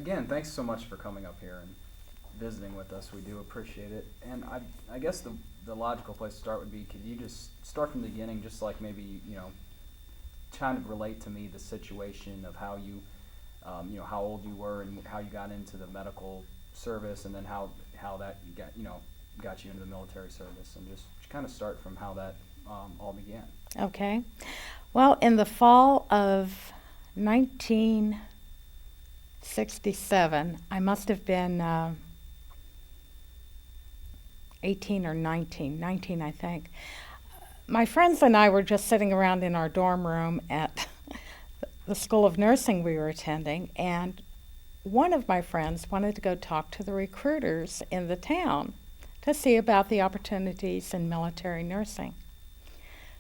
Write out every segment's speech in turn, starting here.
again, thanks so much for coming up here and visiting with us. We do appreciate it. And I guess the logical place to start would be, could you just start from the beginning, just like maybe, kind of relate to me the situation of how you, how old you were and how you got into the medical service, and then how that got you into the military service, and just kind of start from how that all began. Okay. Well, in the fall of 1967, I must have been 18 or 19, I think. My friends and I were just sitting around in our dorm room at the School of Nursing we were attending, and one of my friends wanted to go talk to the recruiters in the town to see about the opportunities in military nursing.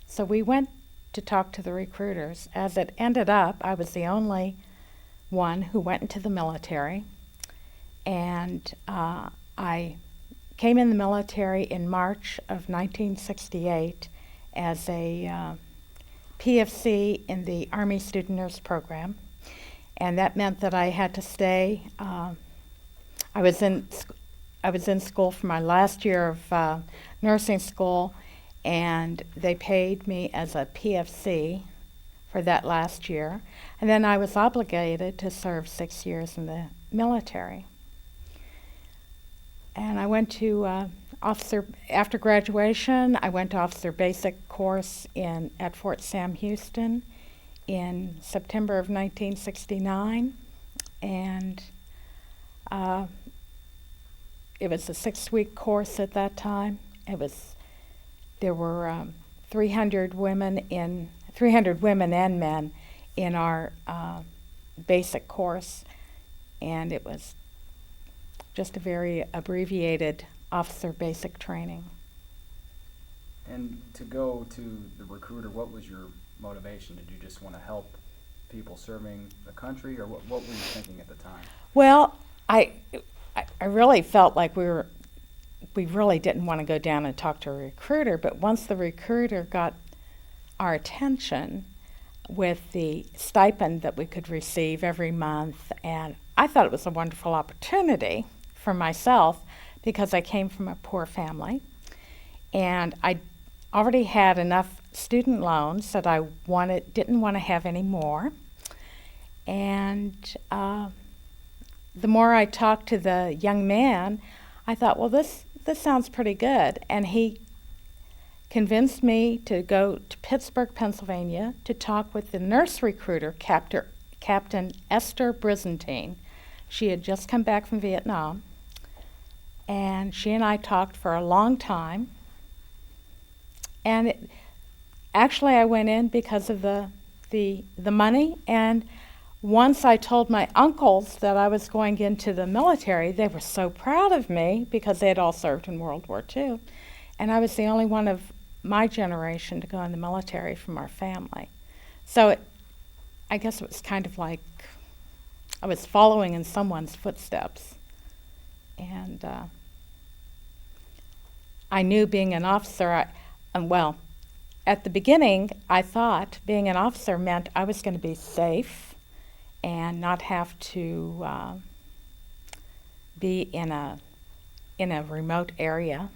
So we went to talk to the recruiters. As it ended up, I was the only one who went into the military, and I came in the military in March of 1968 as a PFC in the Army Student Nurse Program, and that meant that I had to stay. I was in school for my last year of nursing school, and they paid me as a PFC for that last year, and then I was obligated to serve 6 years in the military. And I went to after graduation, I went to officer basic course at Fort Sam Houston in September of 1969, and it was a 6-week course at that time. There were 300 women and men in our basic course, and it was just a very abbreviated officer basic training. And to go to the recruiter, what was your motivation? Did you just want to help people serving the country, or what were you thinking at the time? Well, I really felt like we really didn't want to go down and talk to a recruiter, but once the recruiter got our attention with the stipend that we could receive every month, and I thought it was a wonderful opportunity for myself because I came from a poor family, and I already had enough student loans that I didn't want to have any more. And the more I talked to the young man, I thought, well, this sounds pretty good. And he convinced me to go to Pittsburgh, Pennsylvania, to talk with the nurse recruiter, Captain Esther Brizantine. She had just come back from Vietnam, and she and I talked for a long time. And actually, I went in because of the money. And once I told my uncles that I was going into the military, they were so proud of me because they had all served in World War II. And I was the only one of my generation to go in the military from our family. So I guess it was kind of like I was following in someone's footsteps. And I knew being an officer, at the beginning, I thought being an officer meant I was going to be safe and not have to be in a remote area.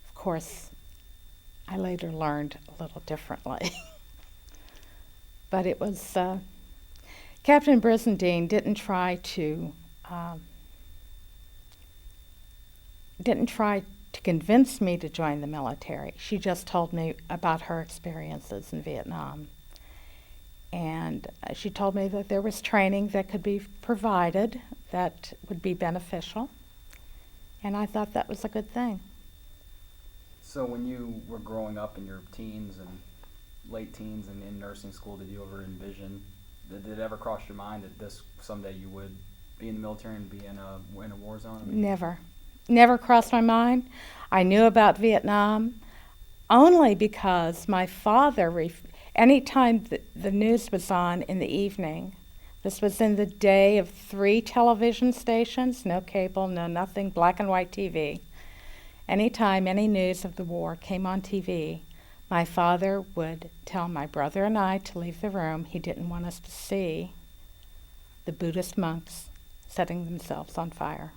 Of course, I later learned a little differently. But it was Captain Brizantine didn't try to convince me to join the military. She just told me about her experiences in Vietnam. And she told me that there was training that could be provided that would be beneficial. And I thought that was a good thing. So when you were growing up in your teens and late teens and in nursing school, did you ever envision, did it ever cross your mind that this someday you would be in the military and be in a war zone? Never crossed my mind. I knew about Vietnam only because my father, anytime the news was on in the evening, this was in the day of 3 television stations, no cable, no nothing, black and white TV. Anytime any news of the war came on TV, my father would tell my brother and I to leave the room. He didn't want us to see the Buddhist monks setting themselves on fire.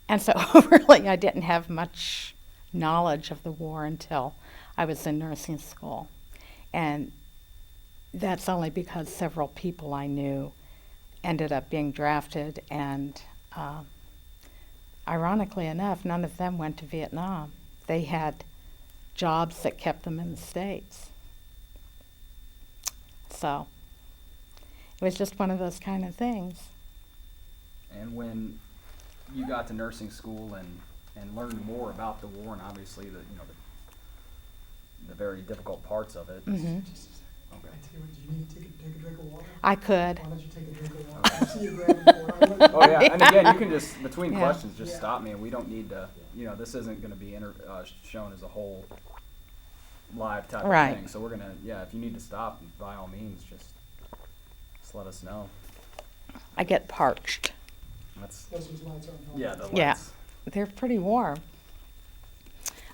And so really I didn't have much knowledge of the war until I was in nursing school. And that's only because several people I knew ended up being drafted, and ironically enough, none of them went to Vietnam. They had jobs that kept them in the States. So it was just one of those kind of things. And when you got to nursing school and learned more about the war, and obviously the very difficult parts of it. Mm-hmm. Okay. I tell you what, do you need to take a drink of water? I could. Why don't you take a drink of water? I see you grabbing for it. Oh yeah, and again, you can just between Yeah. questions just Yeah. stop me, and we don't need to. This isn't going to be shown as a whole live type Right. of thing. So we're gonna, if you need to stop, by all means, just let us know. I get parched. That's Those whose lights aren't on. the Yeah. lights. They're pretty warm.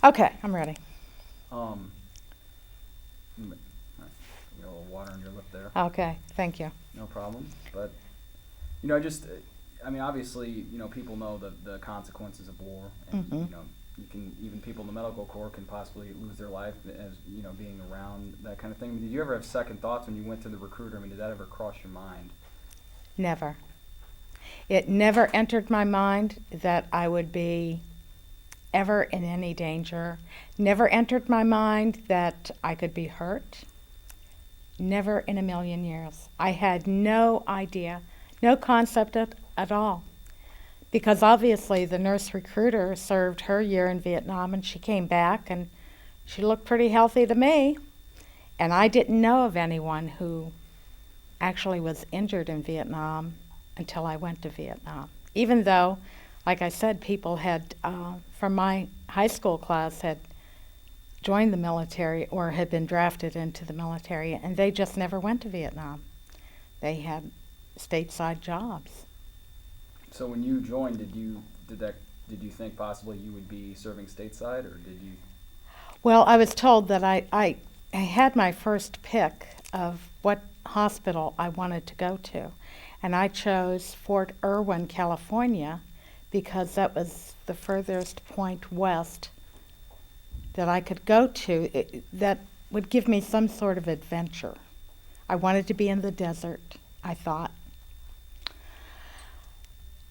Okay, I'm ready. You got a little water on your lip there. Okay, thank you. No problem. But, obviously, people know the consequences of war, and Mhm. even people in the medical corps can possibly lose their life as being around that kind of thing. Did you ever have second thoughts when you went to the recruiter? Did that ever cross your mind? Never. It never entered my mind that I would be ever in any danger. Never entered my mind that I could be hurt. Never in a million years. I had no idea, no concept at all. Because obviously the nurse recruiter served her year in Vietnam, and she came back and she looked pretty healthy to me. And I didn't know of anyone who actually was injured in Vietnam until I went to Vietnam. Even though, like I said, people had, from my high school class, had joined the military or had been drafted into the military, and they just never went to Vietnam. They had stateside jobs. So when you joined, did you think possibly you would be serving stateside, or did you? Well, I was told that I had my first pick of what hospital I wanted to go to, and I chose Fort Irwin, California, because that was the furthest point west that I could go to that would give me some sort of adventure. I wanted to be in the desert, I thought.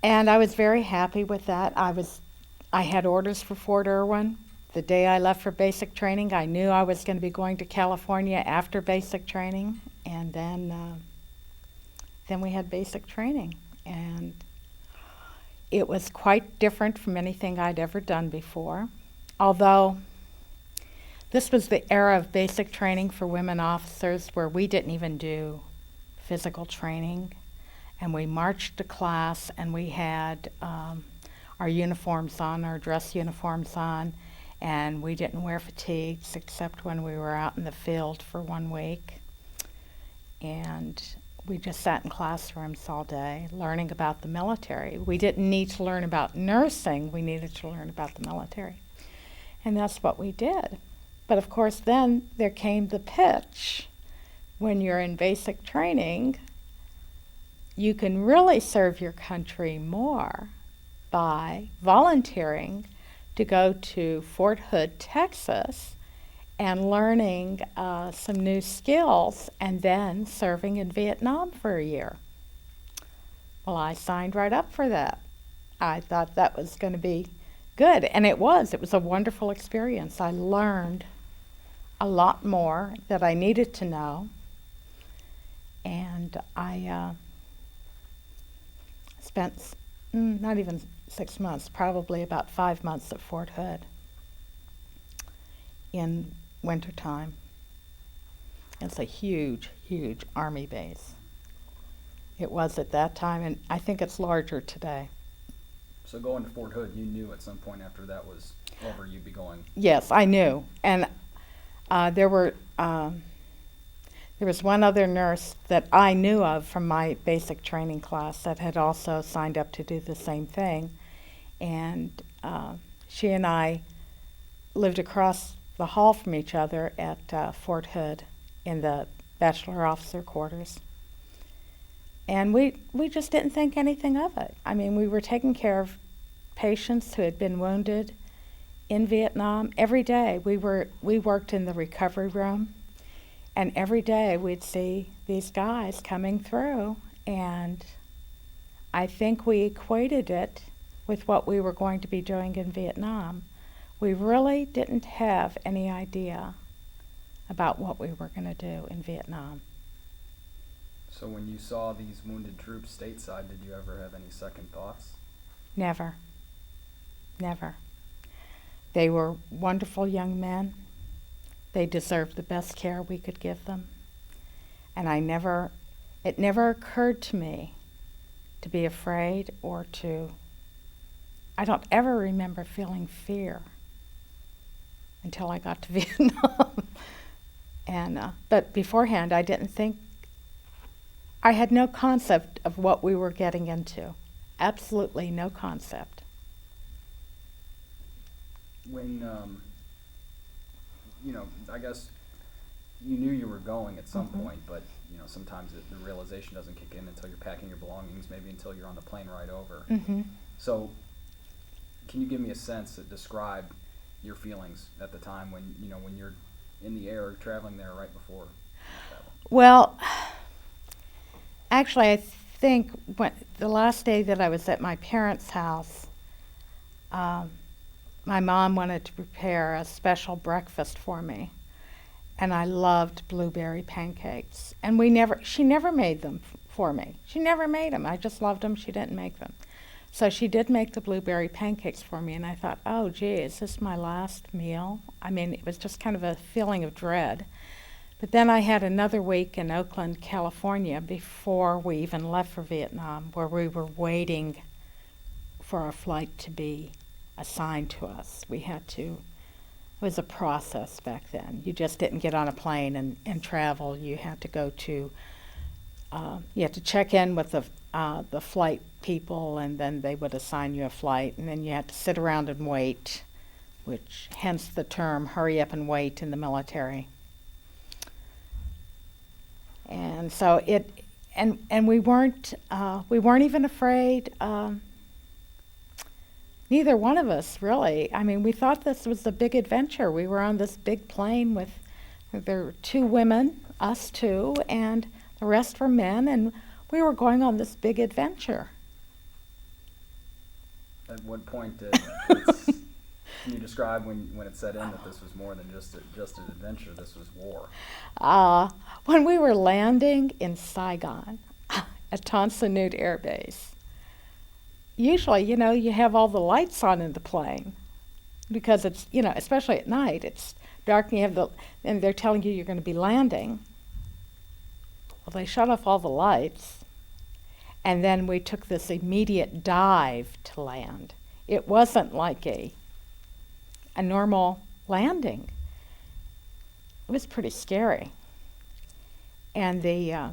And I was very happy with that. I had orders for Fort Irwin. The day I left for basic training, I knew I was going to be going to California after basic training, and then we had basic training, and it was quite different from anything I'd ever done before. Although this was the era of basic training for women officers where we didn't even do physical training, and we marched to class, and we had our uniforms on, our dress uniforms on, and we didn't wear fatigues except when we were out in the field for 1 week. And we just sat in classrooms all day learning about the military. We didn't need to learn about nursing, we needed to learn about the military. And that's what we did. But of course then there came the pitch. When you're in basic training, you can really serve your country more by volunteering to go to Fort Hood, Texas, and learning some new skills, and then serving in Vietnam for a year. Well, I signed right up for that. I thought that was going to be good, and it was. It was a wonderful experience. I learned a lot more that I needed to know, and I spent not even 6 months, probably about 5 months at Fort Hood in wintertime. It's a huge, huge Army base. It was at that time, and I think it's larger today. So going to Fort Hood, you knew at some point after that was over, you'd be going. Yes, I knew, and there was one other nurse that I knew of from my basic training class that had also signed up to do the same thing, and she and I lived across the hall from each other at Fort Hood in the bachelor officer quarters. And we just didn't think anything of it. I mean, we were taking care of patients who had been wounded in Vietnam. Every day we worked in the recovery room, and every day we'd see these guys coming through, and I think we equated it with what we were going to be doing in Vietnam. We really didn't have any idea about what we were going to do in Vietnam. So when you saw these wounded troops stateside, did you ever have any second thoughts? Never. Never. They were wonderful young men. They deserved the best care we could give them. And it never occurred to me to be afraid I don't ever remember feeling fear until I got to Vietnam. But beforehand, I didn't think, I had no concept of what we were getting into. Absolutely no concept. When, I guess you knew you were going at some point, but, sometimes the realization doesn't kick in until you're packing your belongings, maybe until you're on the plane ride over. Mm-hmm. So, can you give me a sense that describe your feelings at the time when you're in the air traveling there right before travel? Well, actually, I think the last day that I was at my parents' house, my mom wanted to prepare a special breakfast for me, and I loved blueberry pancakes. And she never made them for me. She never made them. I just loved them. She didn't make them. So she did make the blueberry pancakes for me, and I thought, oh, gee, is this my last meal? I mean, it was just kind of a feeling of dread. But then I had another week in Oakland, California, before we even left for Vietnam, where we were waiting for our flight to be assigned to us. It was a process back then. You just didn't get on a plane and travel. You had to go to, you had to check in with the flight people, and then they would assign you a flight, and then you had to sit around and wait, which hence the term hurry up and wait in the military. And so we weren't even afraid. Neither one of us really. I mean, we thought this was a big adventure. We were on this big plane there were 2 women, us 2, and the rest were men, and we were going on this big adventure. At what point can you describe when it set in that this was more than just an adventure, this was war? When we were landing in Saigon at Tan Son Nhut Air Base, usually, you have all the lights on in the plane because it's, especially at night, it's dark and and they're telling you you're going to be landing. Well, they shut off all the lights, and then we took this immediate dive to land. It wasn't like a normal landing. It was pretty scary. And the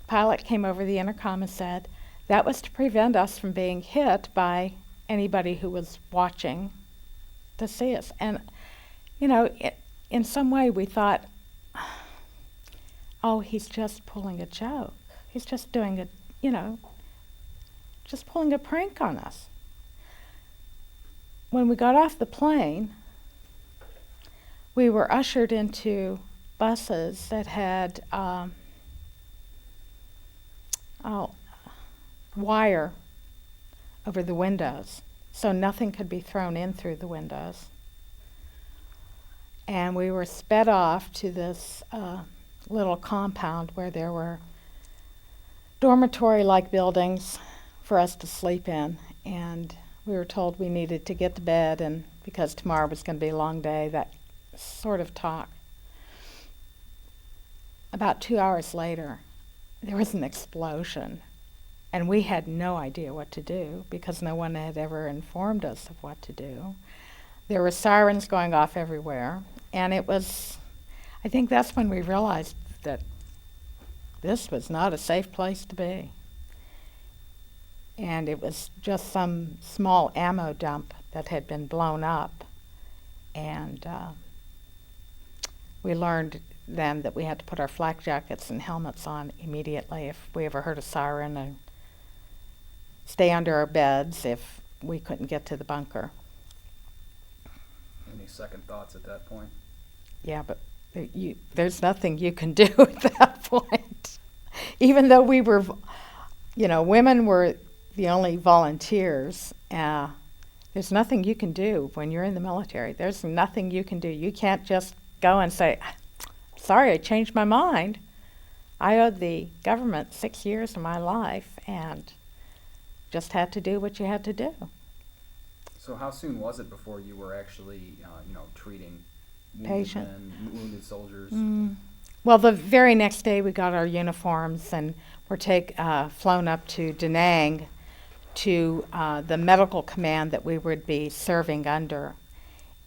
pilot came over the intercom and said that was to prevent us from being hit by anybody who was watching to see us. And, in some way we thought, oh, he's just pulling a joke. He's just doing just pulling a prank on us. When we got off the plane, we were ushered into buses that had wire over the windows, so nothing could be thrown in through the windows. And we were sped off to this little compound where there were dormitory-like buildings for us to sleep in, and we were told we needed to get to bed, and because tomorrow was going to be a long day, that sort of talk. About 2 hours later, there was an explosion, and we had no idea what to do because no one had ever informed us of what to do. There were sirens going off everywhere, and I think that's when we realized that this was not a safe place to be. And it was just some small ammo dump that had been blown up, and we learned then that we had to put our flak jackets and helmets on immediately if we ever heard a siren, and stay under our beds if we couldn't get to the bunker. Any second thoughts at that point? Yeah, but there's nothing you can do at that point. Even though we were, women were the only volunteers, there's nothing you can do when you're in the military. There's nothing you can do. You can't just go and say, sorry, I changed my mind. I owed the government 6 years of my life and just had to do what you had to do. So how soon was it before you were actually, treating wounded Patient. men, wounded soldiers? Well, the very next day we got our uniforms and were flown up to Da Nang to the medical command that we would be serving under.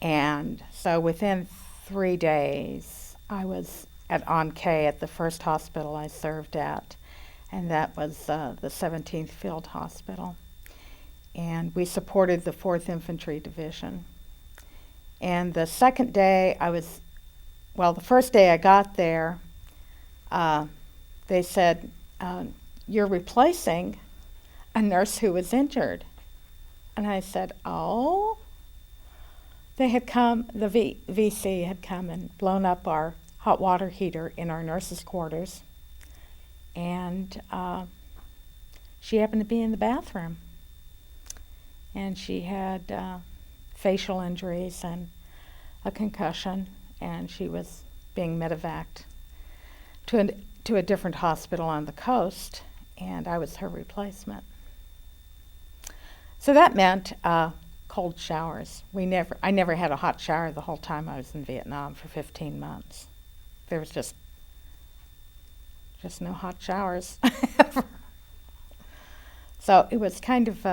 And so within 3 days, I was at On-K at the first hospital I served at, and that was the 17th Field Hospital. And we supported the 4th Infantry Division. And the second day the first day I got there, they said, you're replacing a nurse who was injured. And I said, oh? They had come, the VC had come and blown up our hot water heater in our nurses' quarters. And she happened to be in the bathroom. And she had facial injuries and a concussion, and she was being medevaced to a different hospital on the coast, and I was her replacement. So that meant cold showers. I never had a hot shower the whole time I was in Vietnam for 15 months. There was just no hot showers ever. So it was kind of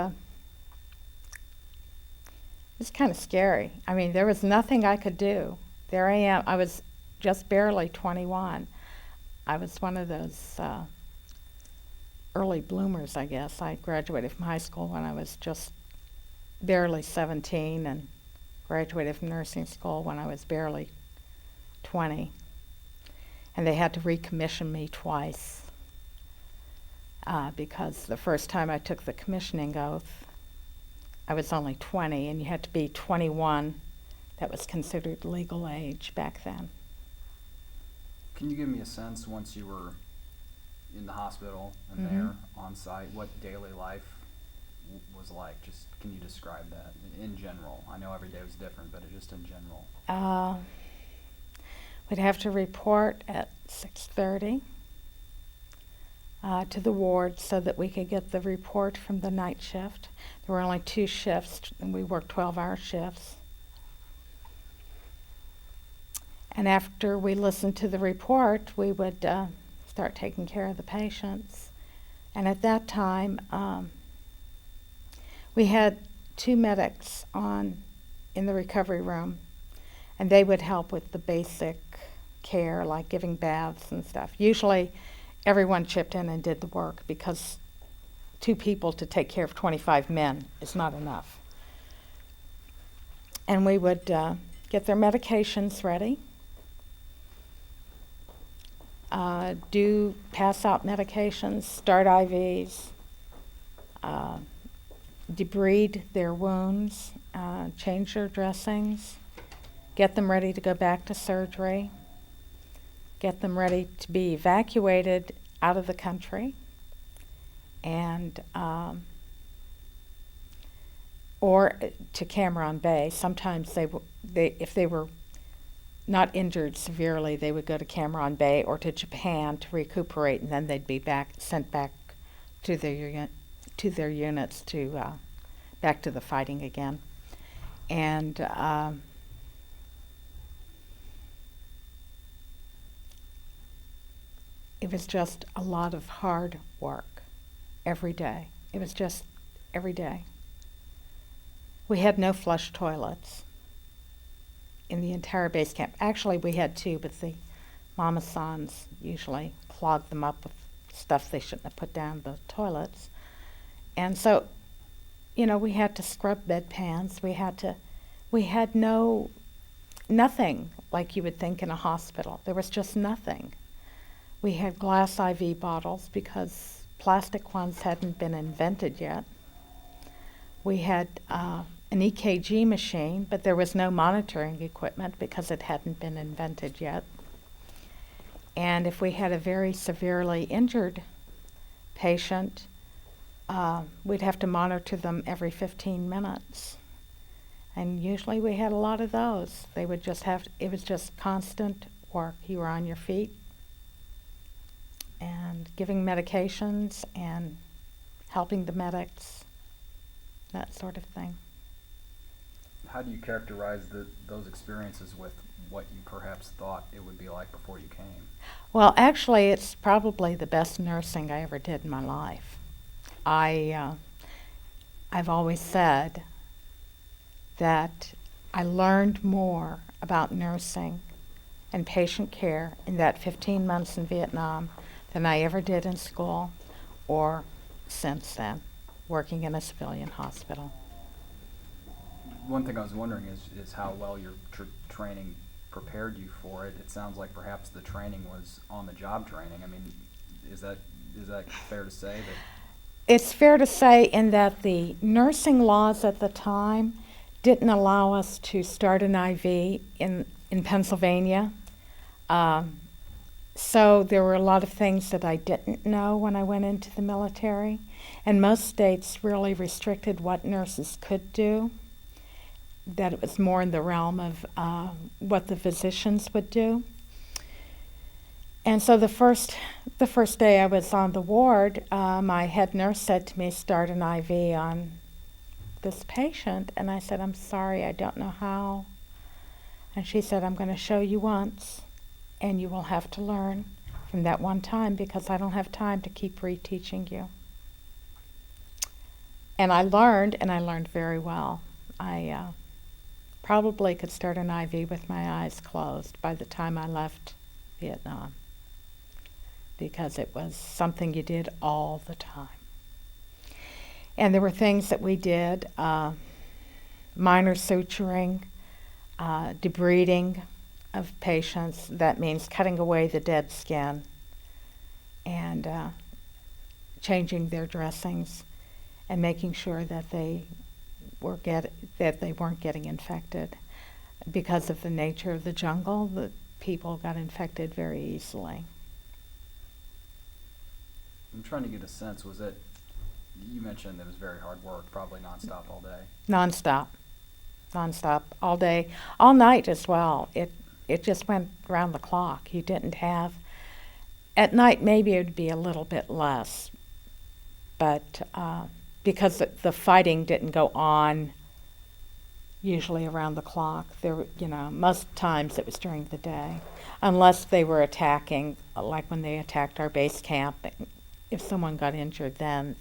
scary. I mean, there was nothing I could do. There I am. I was just barely 21. I was one of those early bloomers, I guess. I graduated from high school when I was just barely 17 and graduated from nursing school when I was barely 20. And they had to recommission me twice because the first time I took the commissioning oath, I was only 20, and you had to be 21. That was considered legal age back then. Can you give me a sense, once you were in the hospital and there on site, what daily life was like? Just can you describe that in general? I know every day was different, but just in general. We'd have to report at 6:30 to the ward so that we could get the report from the night shift. There were only 2 shifts, and we worked 12-hour shifts. And after we listened to the report, we would start taking care of the patients. And at that time, we had 2 medics in the recovery room, and they would help with the basic care, like giving baths and stuff. Usually, everyone chipped in and did the work because 2 people to take care of 25 men is not enough. And we would get their medications ready, pass out medications, start IVs, debride their wounds, change their dressings, get them ready to go back to surgery, get them ready to be evacuated out of the country, and or to Cameron Bay. Sometimes if they were not injured severely, they would go to Cameron Bay or to Japan to recuperate, and then they'd be sent back to their units back to the fighting again. And it was just a lot of hard work every day. It was just every day. We had no flush toilets in the entire base camp. Actually, we had 2, but the mama-sans usually clogged them up with stuff they shouldn't have put down the toilets. And so, we had to scrub bedpans. We had nothing. like you would think in a hospital. There was just nothing. We had glass IV bottles because plastic ones hadn't been invented yet. We had an EKG machine, but there was no monitoring equipment because it hadn't been invented yet. And if we had a very severely injured patient, we'd have to monitor them every 15 minutes. And usually we had a lot of those. They would just have, it was just constant work. You were on your feet and giving medications and helping the medics, that sort of thing. How do you characterize those experiences with what you perhaps thought it would be like before you came? Well, actually, it's probably the best nursing I ever did in my life. I've always said that I learned more about nursing and patient care in that 15 months in Vietnam than I ever did in school or since then, working in a civilian hospital. One thing I was wondering is how well your training prepared you for it. It sounds like perhaps the training was on-the-job training. I mean, is that fair to say that? It's fair to say in that the nursing laws at the time didn't allow us to start an IV in Pennsylvania. So there were a lot of things that I didn't know when I went into the military. And most states really restricted what nurses could do, that it was more in the realm of what the physicians would do. And so the first day I was on the ward, my head nurse said to me, start an IV on this patient. And I said, I'm sorry, I don't know how. And she said, I'm going to show you once, and you will have to learn from that one time because I don't have time to keep reteaching you. And I learned very well. I probably could start an IV with my eyes closed by the time I left Vietnam, because it was something you did all the time. And there were things that we did, minor suturing, debriding of patients. That means cutting away the dead skin and changing their dressings and making sure that they weren't getting infected. Because of the nature of the jungle, the people got infected very easily. I'm trying to get a sense, you mentioned it was very hard work, probably nonstop all day. Nonstop, all day, all night as well. It just went around the clock. You didn't have, at night maybe it would be a little bit less, but because the fighting didn't go on usually around the clock, most times it was during the day, unless they were attacking, like when they attacked our base camp. If someone got injured, then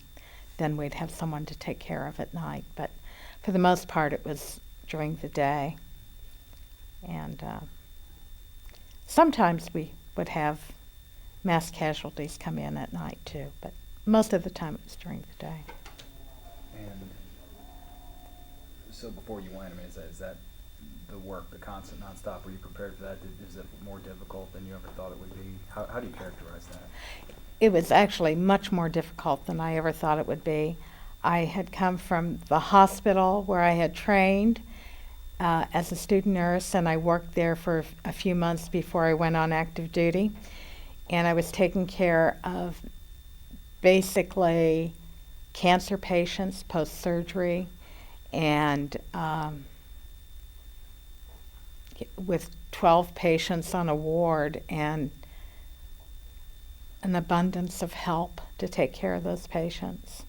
we'd have someone to take care of at night. But for the most part, it was during the day. And sometimes we would have mass casualties come in at night too, but most of the time it was during the day. And so before you went, I mean, is that the work, the constant nonstop? Were you prepared for that? Is it more difficult than you ever thought it would be? How do you characterize that? It was actually much more difficult than I ever thought it would be. I had come from the hospital where I had trained as a student nurse, and I worked there for a few months before I went on active duty. And I was taking care of basically cancer patients post-surgery, and with 12 patients on a ward and an abundance of help to take care of those patients,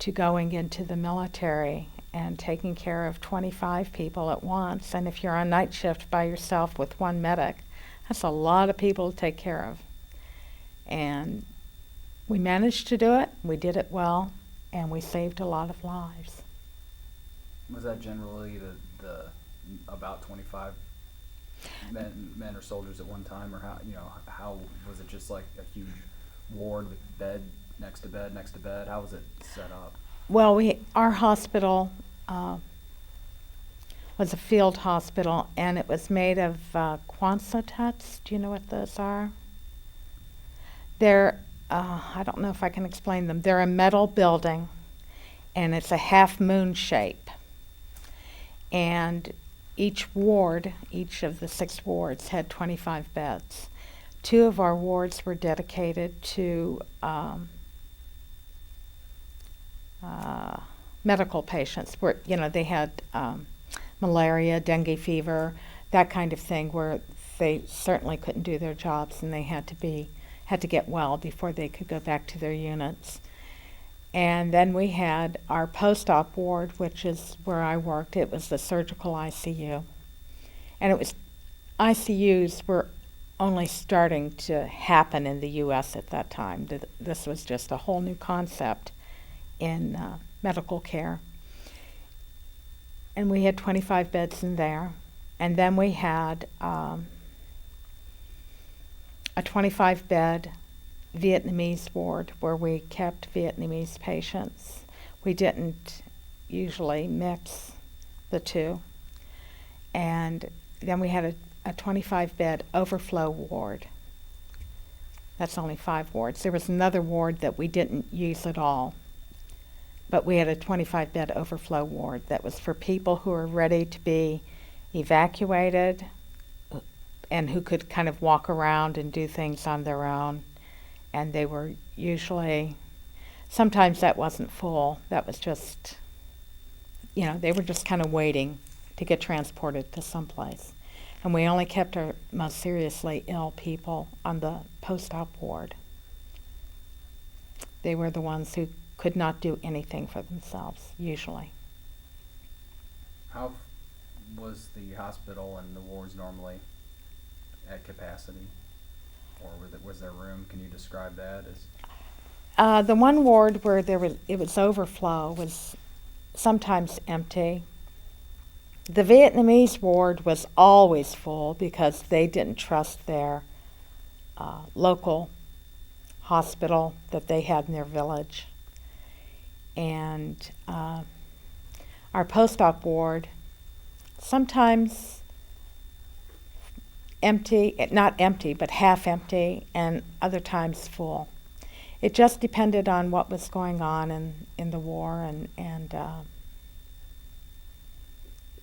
to going into the military and taking care of 25 people at once. And if you're on night shift by yourself with one medic, that's a lot of people to take care of. And we managed to do it. We did it well, and we saved a lot of lives. Was that generally the about 25 men or soldiers at one time, or how was it? Just like a huge ward with bed next to bed next to bed? How was it set up? Well, our hospital was a field hospital, and it was made of Quonset huts. Do you know what those are? They're, I don't know if I can explain them. They're a metal building, and it's a half moon shape. And each ward, each of the 6 wards, had 25 beds. 2 of our wards were dedicated to medical patients, where they had malaria, dengue fever, that kind of thing, where they certainly couldn't do their jobs and they had to get well before they could go back to their units. And then we had our post-op ward, which is where I worked. It was the surgical ICU. And it was, ICUs were only starting to happen in the U.S. at that time. This was just a whole new concept in medical care. And we had 25 beds in there. And then we had a 25-bed Vietnamese ward where we kept Vietnamese patients. We didn't usually mix the two. And then we had a 25-bed overflow ward. That's only 5 wards. There was another ward that we didn't use at all, but we had a 25-bed overflow ward that was for people who were ready to be evacuated and who could kind of walk around and do things on their own. And they were usually, sometimes that wasn't full. That was just, they were just kind of waiting to get transported to someplace. And we only kept our most seriously ill people on the post-op ward. They were the ones who could not do anything for themselves, usually. How was the hospital and the wards normally at capacity? Or was there room? Can you describe that as? The one ward where it was overflow was sometimes empty. The Vietnamese ward was always full because they didn't trust their local hospital that they had in their village. And our post-op ward, sometimes empty, not empty, but half empty, and other times full. It just depended on what was going on in the war and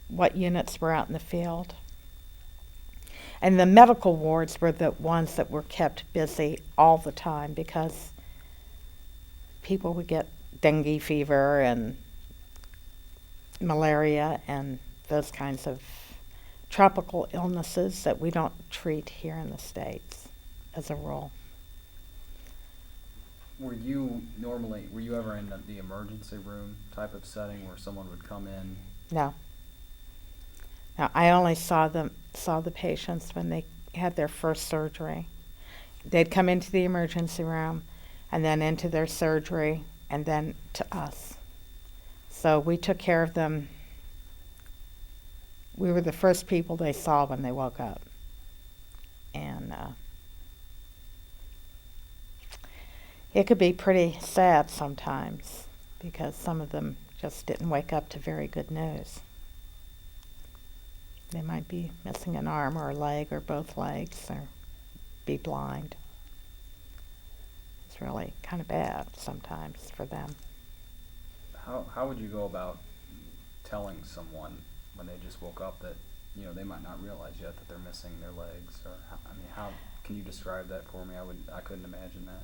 what units were out in the field. And the medical wards were the ones that were kept busy all the time because people would get dengue fever and malaria and those kinds of tropical illnesses that we don't treat here in the States as a rule. Were you ever in the emergency room type of setting where someone would come in? No. No, I only saw the patients when they had their first surgery. They'd come into the emergency room and then into their surgery and then to us. So we took care of them. We were the first people they saw when they woke up. And it could be pretty sad sometimes because some of them just didn't wake up to very good news. They might be missing an arm or a leg or both legs or be blind. It's really kind of bad sometimes for them. How would you go about telling someone when they just woke up that they might not realize yet that they're missing their legs? Or how can you describe that for me? I couldn't imagine that.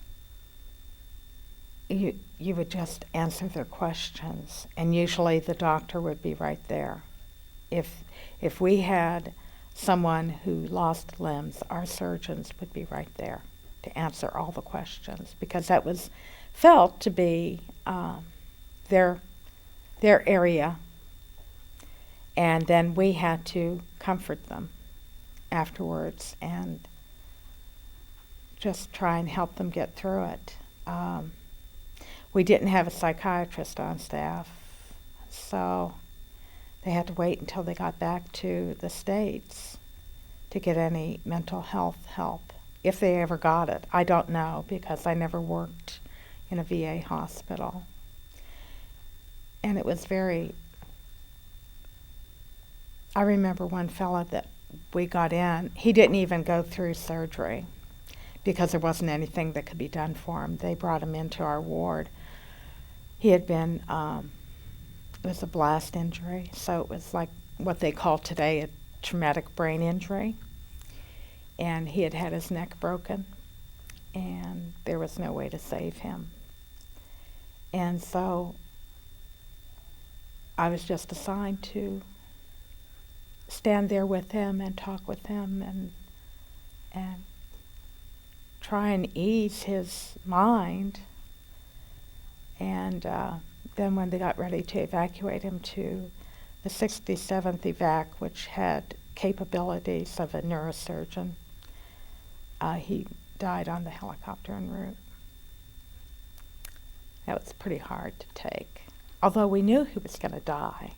You would just answer their questions, and usually the doctor would be right there. If we had someone who lost limbs, our surgeons would be right there to answer all the questions because that was felt to be their area. And then we had to comfort them afterwards and just try and help them get through it. We didn't have a psychiatrist on staff, so they had to wait until they got back to the States to get any mental health help, if they ever got it. I don't know because I never worked in a VA hospital. And it was very I remember one fella that we got in, he didn't even go through surgery because there wasn't anything that could be done for him. They brought him into our ward. He had been, it was a blast injury, so it was like what they call today a traumatic brain injury. And he had had his neck broken, and there was no way to save him. And so I was just assigned to stand there with him and talk with him and try and ease his mind. And then when they got ready to evacuate him to the 67th evac, which had capabilities of a neurosurgeon, he died on the helicopter en route. That was pretty hard to take. Although we knew he was going to die,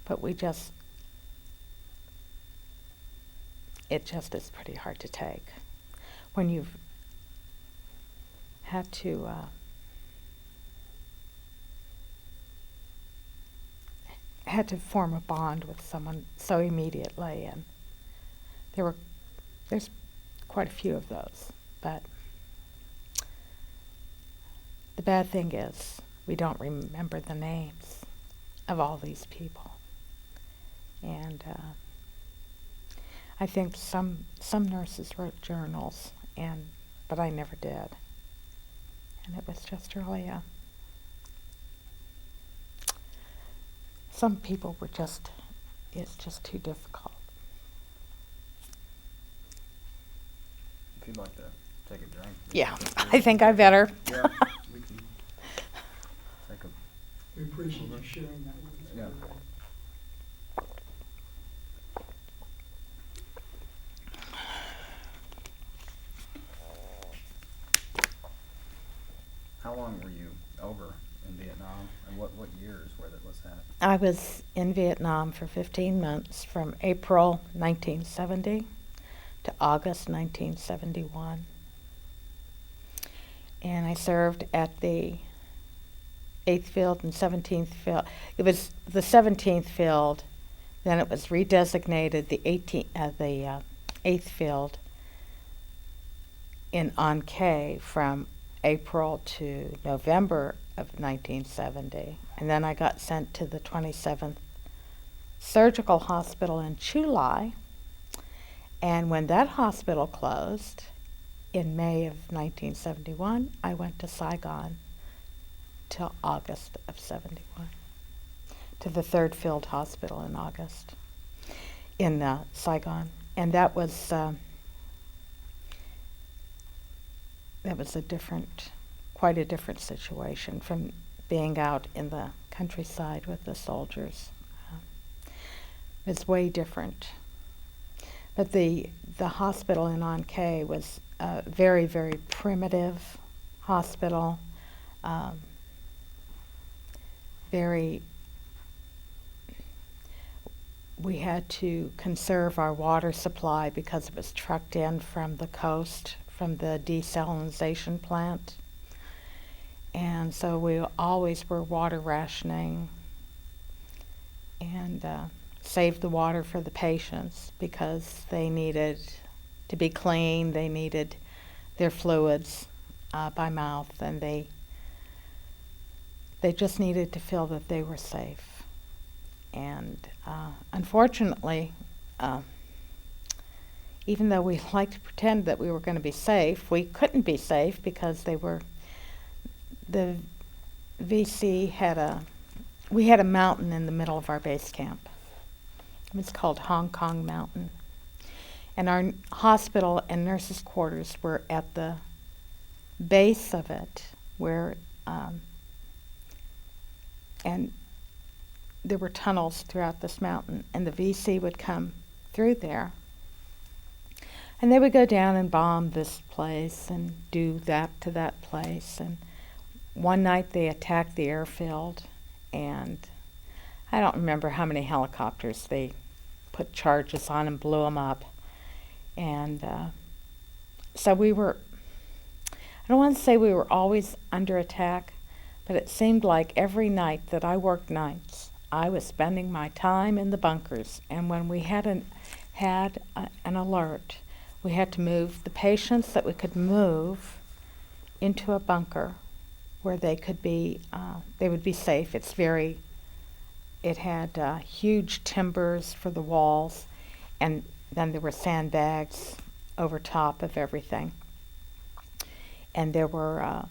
but it just is pretty hard to take when you've had to form a bond with someone so immediately, and there's quite a few of those. But the bad thing is we don't remember the names of all these people. And I think some nurses wrote journals, but I never did. And it was just really some people it's just too difficult. If you'd like to take a drink. Yeah, I think I better. Yeah, we can take a. We appreciate you sharing that with us. Yeah. How long were you over in Vietnam, and what years was that? I was in Vietnam for 15 months, from April 1970 to August 1971. And I served at the 8th Field and 17th Field. It was the 17th Field, then it was redesignated the 8th Field in An Khê from April to November of 1970. And then I got sent to the 27th Surgical Hospital in Chu Lai. And when that hospital closed in May of 1971, I went to Saigon till August of 71, to the 3rd Field Hospital in August in Saigon. And that was quite a different situation from being out in the countryside with the soldiers. It's way different. But the hospital in An Khê was a very, very primitive hospital. We had to conserve our water supply because it was trucked in from the coast, from the desalination plant. And so we always were water rationing and saved the water for the patients because they needed to be clean, they needed their fluids by mouth, and they just needed to feel that they were safe. And unfortunately, even though we liked to pretend that we were going to be safe, we couldn't be safe because the VC we had a mountain in the middle of our base camp. It was called Hong Kong Mountain. And our hospital and nurses' quarters were at the base of it, where, and there were tunnels throughout this mountain, and the VC would come through there. And they would go down and bomb this place and do that to that place. And one night they attacked the airfield, and I don't remember how many helicopters they put charges on and blew them up. And so I don't want to say we were always under attack, but it seemed like every night that I worked nights, I was spending my time in the bunkers, and when we had an alert, we had to move the patients that we could move into a bunker where they could be, they would be safe. It had huge timbers for the walls, and then there were sandbags over top of everything. And there were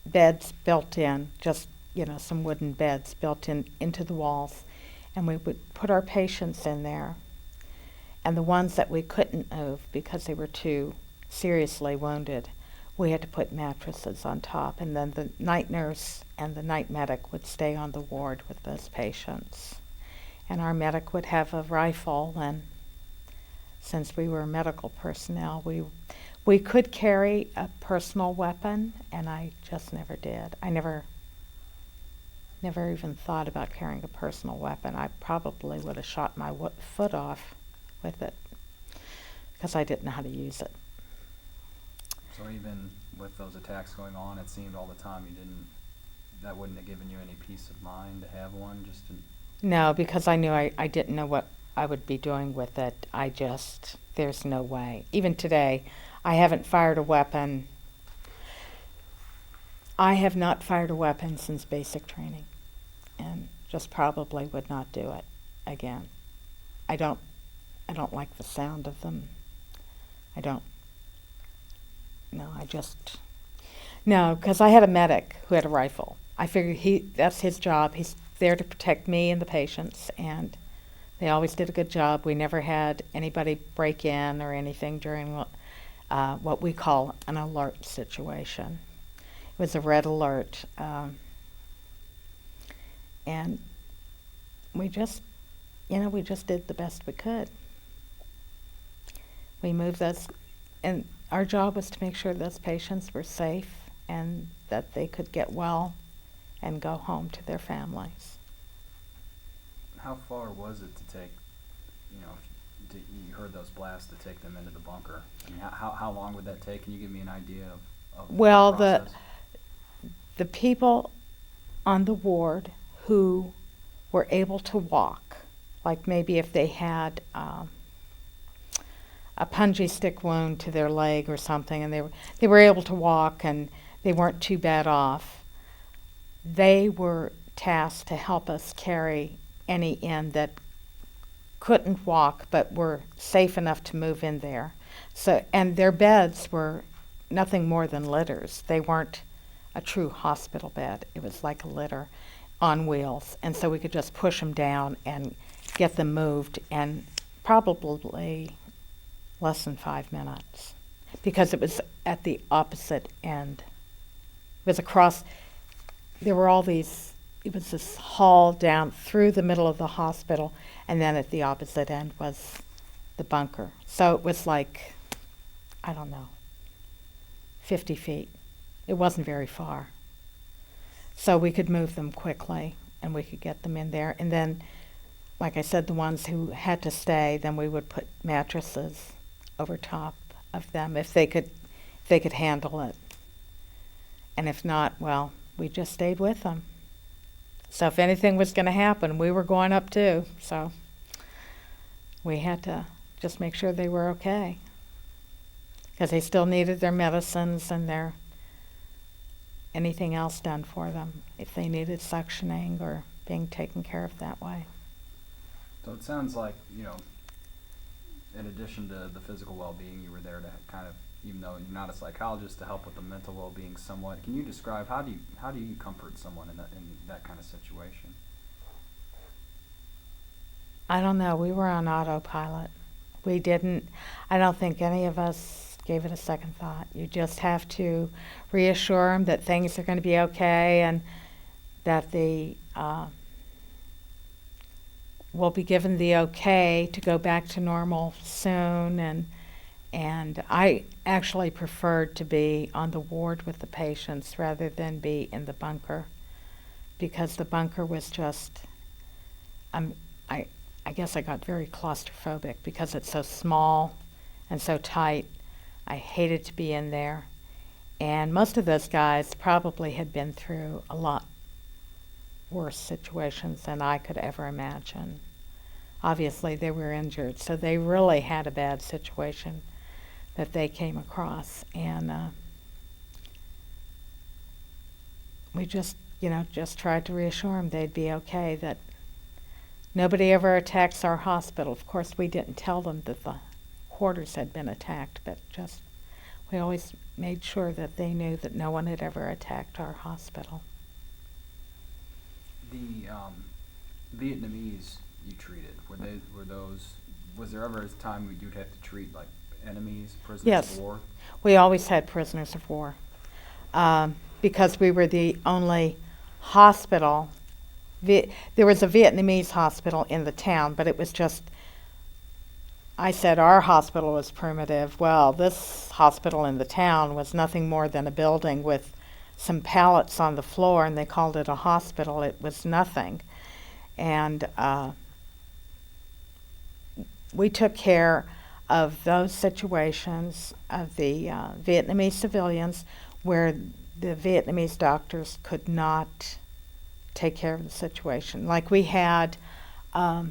beds built in, just, some wooden beds built into the walls. And we would put our patients in there. And the ones that we couldn't move because they were too seriously wounded, we had to put mattresses on top. And then the night nurse and the night medic would stay on the ward with those patients. And our medic would have a rifle, and since we were medical personnel, we could carry a personal weapon, and I just never did. I never even thought about carrying a personal weapon. I probably would have shot my foot off with it because I didn't know how to use it. So even with those attacks going on, it seemed all the time that wouldn't have given you any peace of mind to have one? No, because I knew I didn't know what I would be doing with it. There's no way. Even today, I haven't fired a weapon. I have not fired a weapon since basic training, and just probably would not do it again. I don't like the sound of them. No, because I had a medic who had a rifle. I figured that's his job. He's there to protect me and the patients, and they always did a good job. We never had anybody break in or anything during what we call an alert situation. It was a red alert, and we just did the best we could. We moved those, and our job was to make sure those patients were safe and that they could get well and go home to their families. How far was it to take, you heard those blasts, to take them into the bunker? I mean, how long would that take? Can you give me an idea of Well, the process? the people on the ward who were able to walk, like maybe if they had a punji stick wound to their leg or something, and they were able to walk and they weren't too bad off, they were tasked to help us carry any in that couldn't walk but were safe enough to move in there. So, and their beds were nothing more than litters. They weren't a true hospital bed. It was like a litter on wheels, and so we could just push them down and get them moved, and probably less than 5 minutes, because it was at the opposite end. It was across, there were all these, it was this hall down through the middle of the hospital, and then at the opposite end was the bunker. So it was like, 50 feet. It wasn't very far. So we could move them quickly, and we could get them in there. And then, like I said, the ones who had to stay, then we would put mattresses over top of them if they could handle it. And if not, well, we just stayed with them. So if anything was going to happen, we were going up too. So we had to just make sure they were okay, because they still needed their medicines and their anything else done for them if they needed suctioning or being taken care of that way. So it sounds like, in addition to the physical well-being, you were there to kind of, even though you're not a psychologist, to help with the mental well-being somewhat. Can you describe how do you comfort someone in that kind of situation? I don't know. We were on autopilot. I don't think any of us gave it a second thought. You just have to reassure them that things are going to be okay, and that they will be given the okay to go back to normal soon. And I actually preferred to be on the ward with the patients rather than be in the bunker, because the bunker was just, I guess I got very claustrophobic because it's so small and so tight. I hated to be in there. And most of those guys probably had been through a lot worse situations than I could ever imagine. Obviously, they were injured, so they really had a bad situation that they came across. And we just tried to reassure them they'd be okay, that nobody ever attacks our hospital. Of course, we didn't tell them that the quarters had been attacked, but we always made sure that they knew that no one had ever attacked our hospital. The Vietnamese you treated, was there ever a time when you'd have to treat like enemies, prisoners Yes. of war? We always had prisoners of war, because we were the only hospital. There was a Vietnamese hospital in the town, but it was just, I said our hospital was primitive. Well, this hospital in the town was nothing more than a building with some pallets on the floor, and they called it a hospital. It was nothing. And we took care of those situations of the Vietnamese civilians where the Vietnamese doctors could not take care of the situation. Like we had a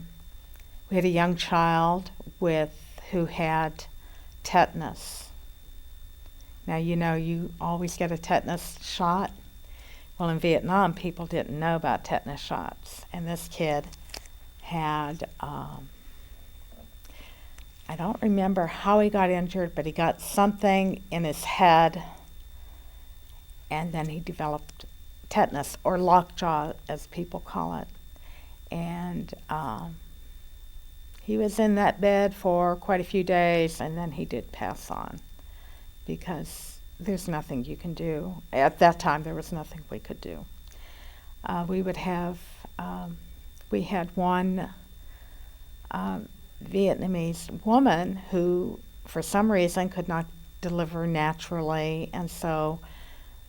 young child who had tetanus. Now, you always get a tetanus shot. Well, in Vietnam, people didn't know about tetanus shots. And this kid had, I don't remember how he got injured, but he got something in his head, and then he developed tetanus, or lockjaw, as people call it. And he was in that bed for quite a few days, and then he did pass on, because there's nothing you can do. At that time, there was nothing we could do. We had one Vietnamese woman who, for some reason, could not deliver naturally, and so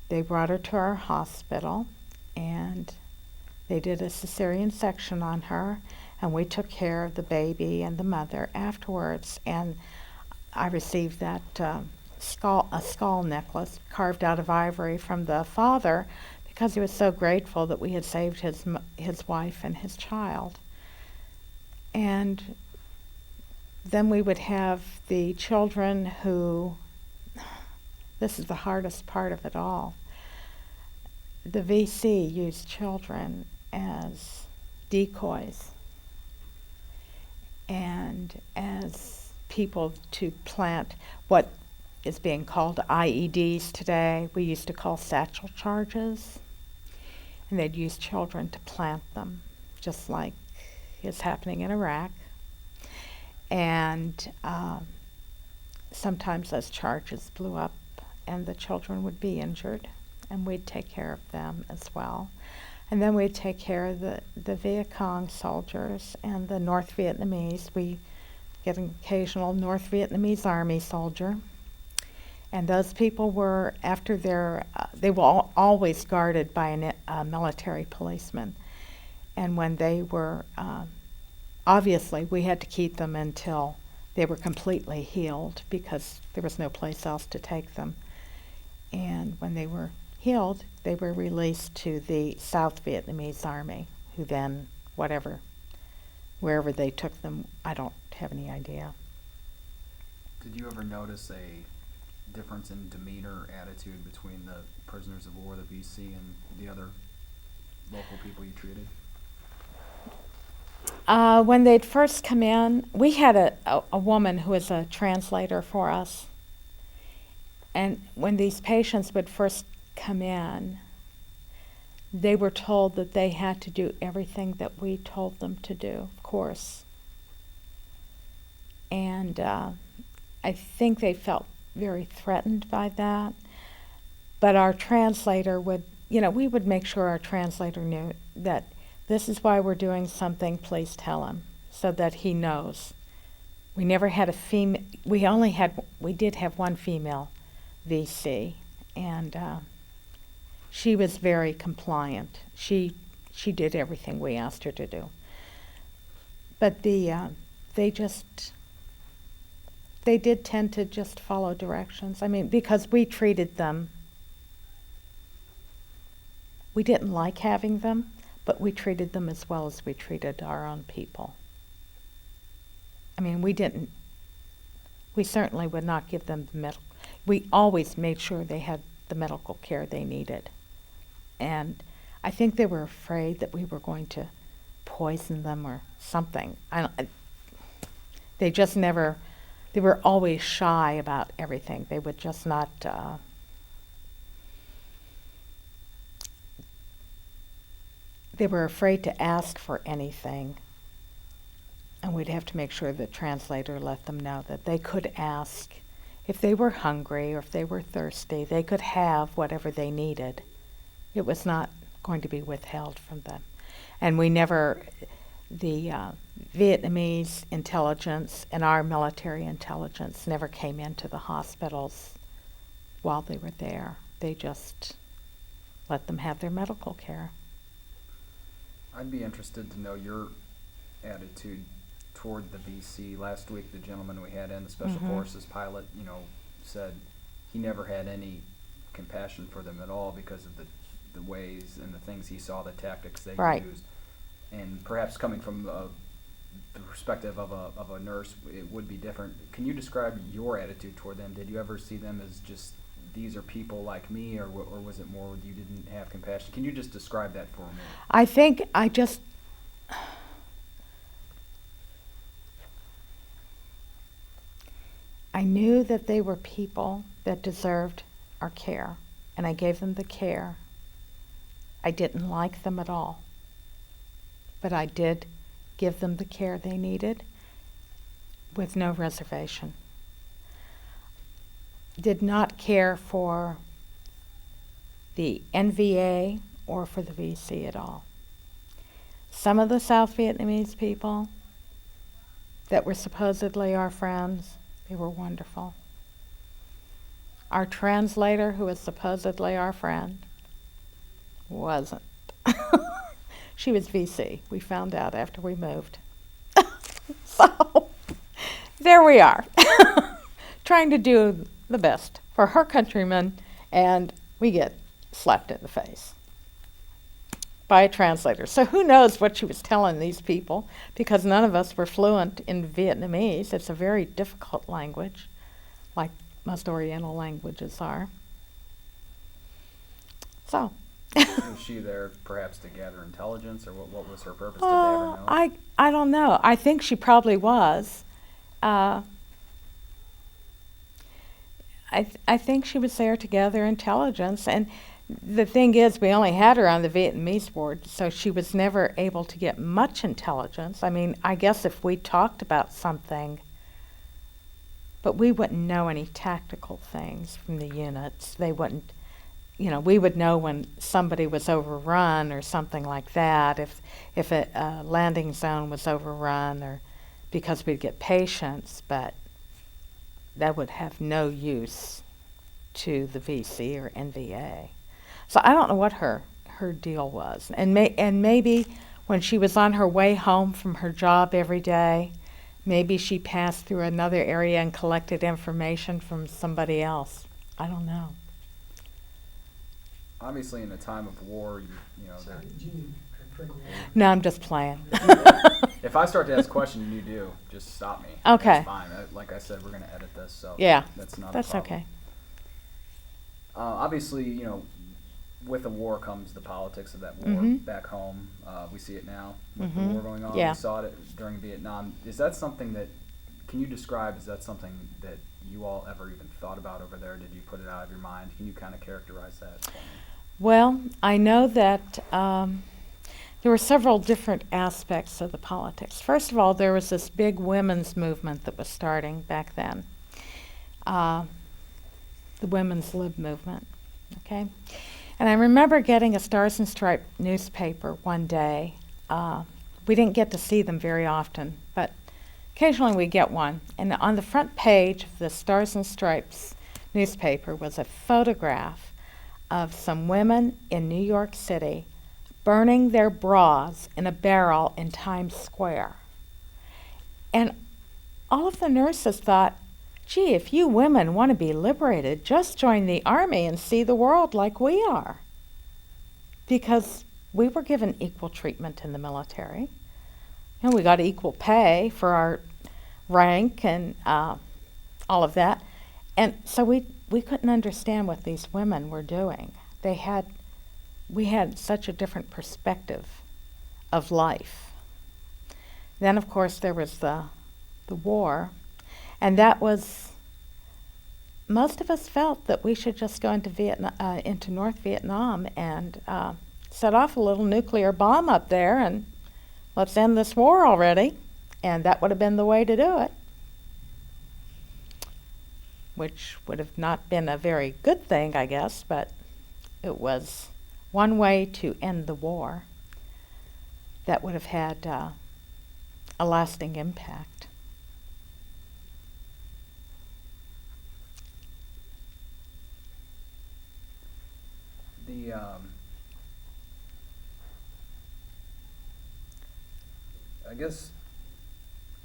they brought her to our hospital, and they did a cesarean section on her, and we took care of the baby and the mother afterwards. And I received that a skull necklace carved out of ivory from the father, because he was so grateful that we had saved his wife and his child. And then we would have the children who, this is the hardest part of it all. The VC used children as decoys and as people to plant what is being called IEDs today. We used to call satchel charges, and they'd use children to plant them, just like is happening in Iraq. And sometimes those charges blew up, and the children would be injured, and we'd take care of them as well. And then we'd take care of the Viet Cong soldiers and the North Vietnamese. We get an occasional North Vietnamese Army soldier. And those people were, after they were always guarded by a military policeman. And when they were, obviously we had to keep them until they were completely healed, because there was no place else to take them. And when they were healed, they were released to the South Vietnamese Army, who then, wherever they took them, I don't have any idea. Did you ever notice a difference in demeanor, attitude between the prisoners of war, the VC, and the other local people you treated? When they'd first come in, we had a woman who was a translator for us. And when these patients would first come in, they were told that they had to do everything that we told them to do, of course. And I think they felt very threatened by that. But our translator would, we would make sure our translator knew that this is why we're doing something, please tell him, so that he knows. We never had a female, we did have one female VC, and she was very compliant. She did everything we asked her to do. But they did tend to just follow directions. I mean, because we treated them, we didn't like having them, but we treated them as well as we treated our own people. I mean, we certainly would not give them we always made sure they had the medical care they needed. And I think they were afraid that we were going to poison them or something. They just never, they were always shy about everything. They would just not, they were afraid to ask for anything. And we'd have to make sure the translator let them know that they could ask if they were hungry or if they were thirsty. They could have whatever they needed. It was not going to be withheld from them. And we never, the Vietnamese intelligence and our military intelligence never came into the hospitals while they were there. They just let them have their medical care. I'd be interested to know your attitude toward the VC. Last week, the gentleman we had in, the Special Forces pilot, said he never had any compassion for them at all because of the ways and the things he saw, the tactics they used. And perhaps coming from the perspective of a nurse, it would be different. Can you describe your attitude toward them? Did you ever see them as just, these are people like me, or was it more you didn't have compassion? Can you just describe that for me? I think I knew that they were people that deserved our care, and I gave them the care. I didn't like them at all, but I did give them the care they needed with no reservation. Did not care for the NVA or for the VC at all. Some of the South Vietnamese people that were supposedly our friends, they were wonderful. Our translator, who was supposedly our friend, wasn't. She was VC. We found out after we moved. So, there we are, trying to do the best for her countrymen, and we get slapped in the face by a translator. So who knows what she was telling these people, because none of us were fluent in Vietnamese. It's a very difficult language, like most Oriental languages are. So. Was she there perhaps to gather intelligence, or what was her purpose? Did they ever know? I don't know. I think she probably was. I think she was there to gather intelligence, and the thing is, we only had her on the Vietnamese board, so she was never able to get much intelligence. I mean, I guess if we talked about something, but we wouldn't know any tactical things from the units. They wouldn't, we would know when somebody was overrun or something like that, if a landing zone was overrun, or because we'd get patients, but that would have no use to the VC or NVA. So I don't know what her deal was. And maybe when she was on her way home from her job every day, maybe she passed through another area and collected information from somebody else. I don't know. Obviously, in a time of war, Sorry, do you need a drink of water? No, I'm just playing. if I start to ask questions and you do, just stop me. Okay. That's fine. Like I said, we're going to edit this, so Yeah, that's not that's a problem. okay. Obviously, with the war comes the politics of that war back home. We see it now with the war going on. Yeah. We saw it during Vietnam. Is that something that, can you describe, is that something that you all ever even thought about over there? Did you put it out of your mind? Can you kind of characterize that for me? Well, I know that there were several different aspects of the politics. First of all, there was this big women's movement that was starting back then, the Women's Lib movement, okay? And I remember getting a Stars and Stripes newspaper one day. We didn't get to see them very often, but occasionally we get one. And on the front page of the Stars and Stripes newspaper was a photograph of some women in New York City burning their bras in a barrel in Times Square. And all of the nurses thought, gee, if you women want to be liberated, just join the army and see the world like we are. Because we were given equal treatment in the military. And we got equal pay for our rank and all of that. And so we couldn't understand what these women were doing. We had such a different perspective of life. Then, of course, there was the war, and that was, most of us felt that we should just go into North Vietnam and set off a little nuclear bomb up there and let's end this war already. And that would have been the way to do it, which would have not been a very good thing, I guess, but it was one way to end the war that would have had a lasting impact. I guess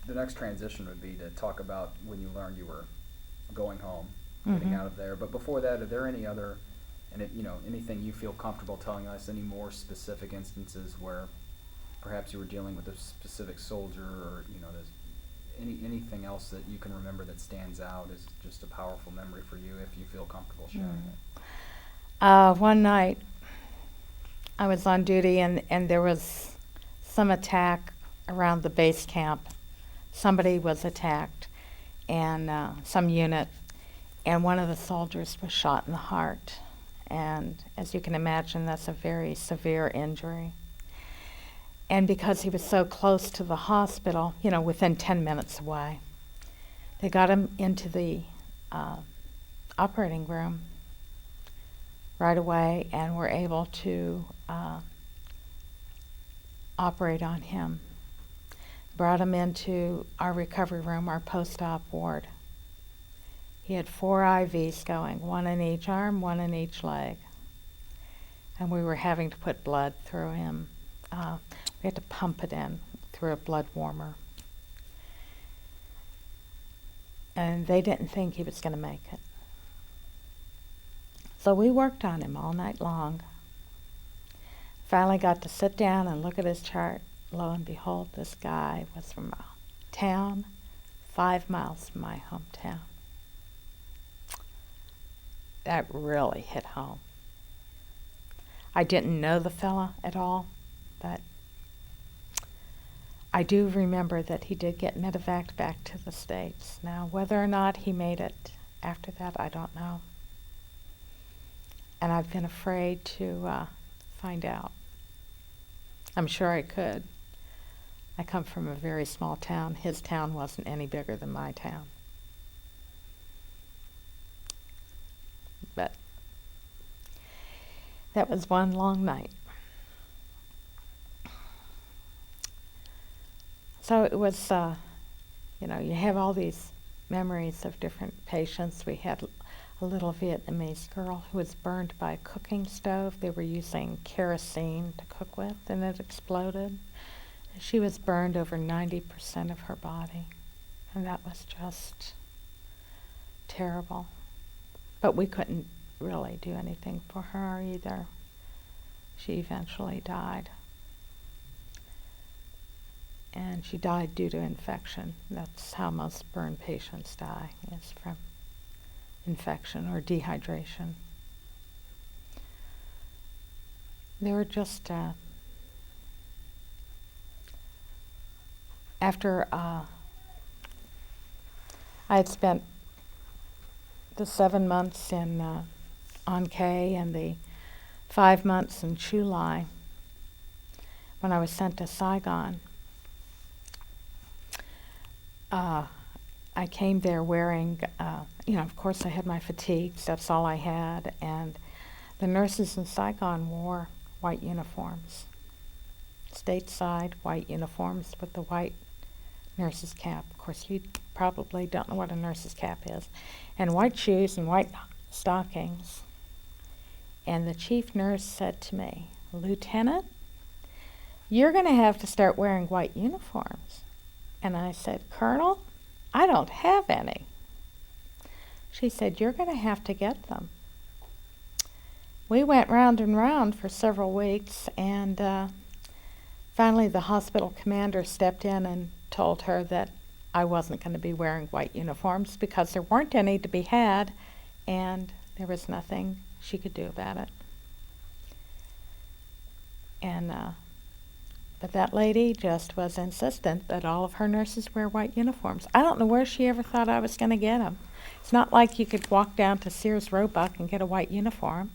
the next transition would be to talk about when you learned you were going home, getting out of there. But before that, are there any other, anything you feel comfortable telling us, any more specific instances where perhaps you were dealing with a specific soldier, or there's anything else that you can remember that stands out as just a powerful memory for you, if you feel comfortable sharing it? One night, I was on duty, and there was some attack around the base camp. Somebody was attacked, and some unit, and one of the soldiers was shot in the heart. And as you can imagine, that's a very severe injury. And because he was so close to the hospital, within 10 minutes away, they got him into the operating room right away and were able to operate on him. Brought him into our recovery room, our post-op ward. He had 4 IVs going, 1 in each arm, 1 in each leg. And we were having to put blood through him. We had to pump it in through a blood warmer. And they didn't think he was going to make it. So we worked on him all night long. Finally got to sit down and look at his chart. Lo and behold, this guy was from a town 5 miles from my hometown. That really hit home. I didn't know the fella at all, but I do remember that he did get medevaced back to the States. Now, whether or not he made it after that, I don't know. And I've been afraid to find out. I'm sure I could. I come from a very small town. His town wasn't any bigger than my town. But that was one long night. So it was, you have all these memories of different patients. We had a little Vietnamese girl who was burned by a cooking stove. They were using kerosene to cook with, and it exploded. She was burned over 90% of her body, and that was just terrible. But we couldn't really do anything for her either. She eventually died. And she died due to infection. That's how most burn patients die, is from infection or dehydration. They were just, after I had spent the 7 months in An Khê and the 5 months in Chu Lai, when I was sent to Saigon, I came there wearing, of course I had my fatigues, that's all I had, and the nurses in Saigon wore white uniforms. Stateside white uniforms with the white nurse's cap. Of course, you probably don't know what a nurse's cap is. And white shoes and white stockings. And the chief nurse said to me, "Lieutenant, you're going to have to start wearing white uniforms." And I said, "Colonel, I don't have any." She said, "You're going to have to get them." we went round and round for several weeks, and finally the hospital commander stepped in and told her that I wasn't going to be wearing white uniforms because there weren't any to be had, and there was nothing she could do about it. And but that lady just was insistent that all of her nurses wear white uniforms. I don't know where she ever thought I was going to get them. It's not like you could walk down to Sears Roebuck and get a white uniform.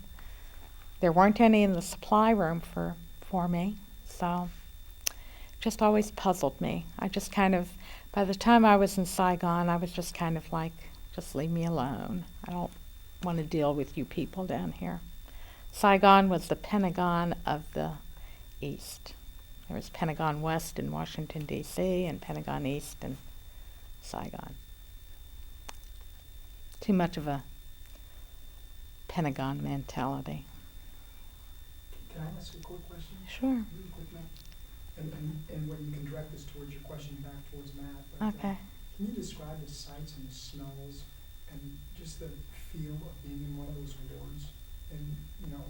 There weren't any in the supply room for me, so it just always puzzled me. I just kind of, by the time I was in Saigon, I was just kind of like, just leave me alone. I don't want to deal with you people down here. Saigon was the Pentagon of the East. There was Pentagon West in Washington, D.C., and Pentagon East in Saigon. Too much of a Pentagon mentality. Can I ask a quick question? Sure. Really quick, Matt. And when you can direct this towards your question back towards Matt. But, Okay. Can you describe the sights and the smells and just the feel of being in one of those wards? And, you know,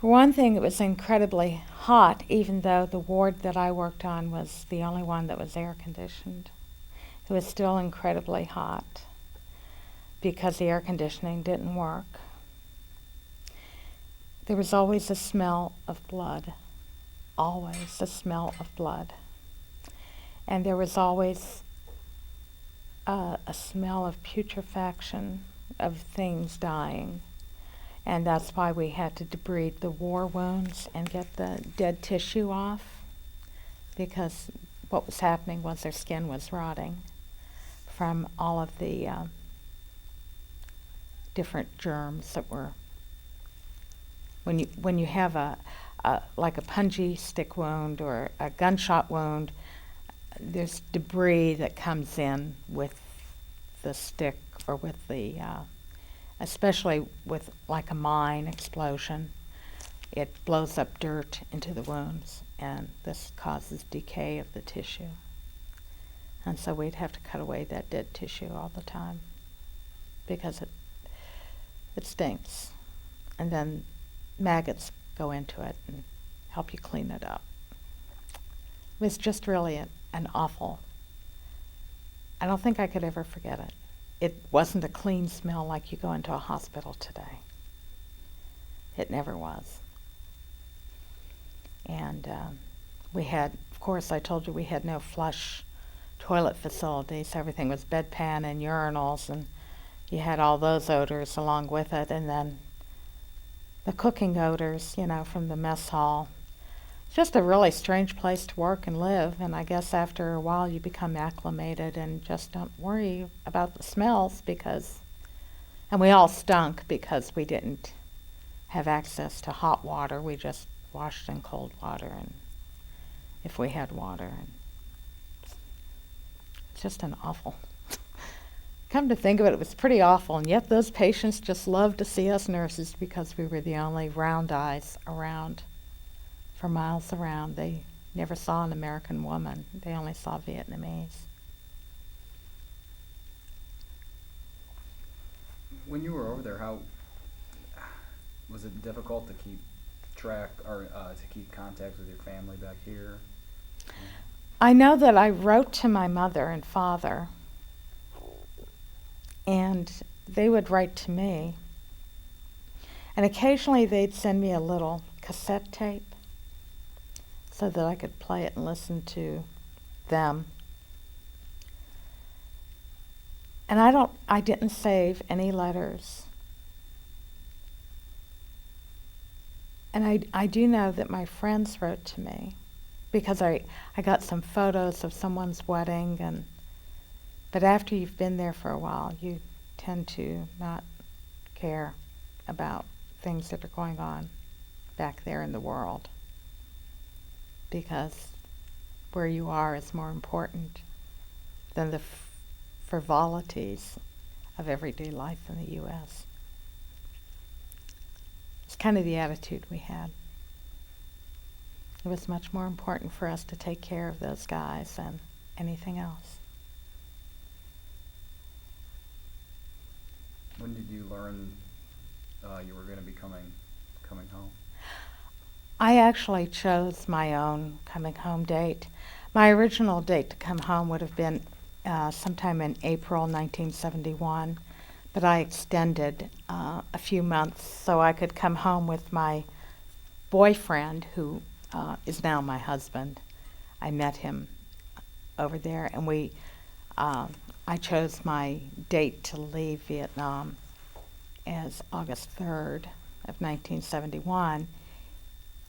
For one thing, it was incredibly hot, even though the ward that I worked on was the only one that was air conditioned. It was still incredibly hot because the air conditioning didn't work. There was always a smell of blood, always a smell of blood. And there was always a smell of putrefaction, of things dying. And that's why we had to debride the war wounds and get the dead tissue off, because what was happening was their skin was rotting from all of the different germs that were. When you have like a punji stick wound or a gunshot wound, there's debris that comes in with the stick or with the especially with like a mine explosion. It blows up dirt into the wounds, and this causes decay of the tissue. And so we'd have to cut away that dead tissue all the time because it stinks. And then maggots go into it and help you clean it up. It was just really an awful, I don't think I could ever forget it. It wasn't a clean smell like you go into a hospital today. It never was. And we had, of course, I told you we had no flush toilet facilities. Everything was bedpan and urinals, and you had all those odors along with it. And then the cooking odors, you know, from the mess hall. It's just a really strange place to work and live, and I guess after a while you become acclimated and just don't worry about the smells and we all stunk because we didn't have access to hot water. We just washed in cold water, and if we had water. And it's just an awful. Come to think of it, it was pretty awful, and yet those patients just loved to see us nurses because we were the only round eyes around. For miles around, they never saw an American woman. They only saw Vietnamese. When you were over there, how was it difficult to keep track or to keep contact with your family back here? I know that I wrote to my mother and father, and they would write to me. And occasionally they'd send me a little cassette tape so that I could play it and listen to them. And I didn't save any letters. And I do know that my friends wrote to me because I got some photos of someone's wedding, but after you've been there for a while, you tend to not care about things that are going on back there in the world, because where you are is more important than the frivolities of everyday life in the U.S. It's kind of the attitude we had. It was much more important for us to take care of those guys than anything else. when you were going to be coming home? I actually chose my own coming home date. My original date to come home would have been sometime in April 1971, but I extended a few months so I could come home with my boyfriend, who is now my husband. I met him over there, and I chose my date to leave Vietnam as August 3rd of 1971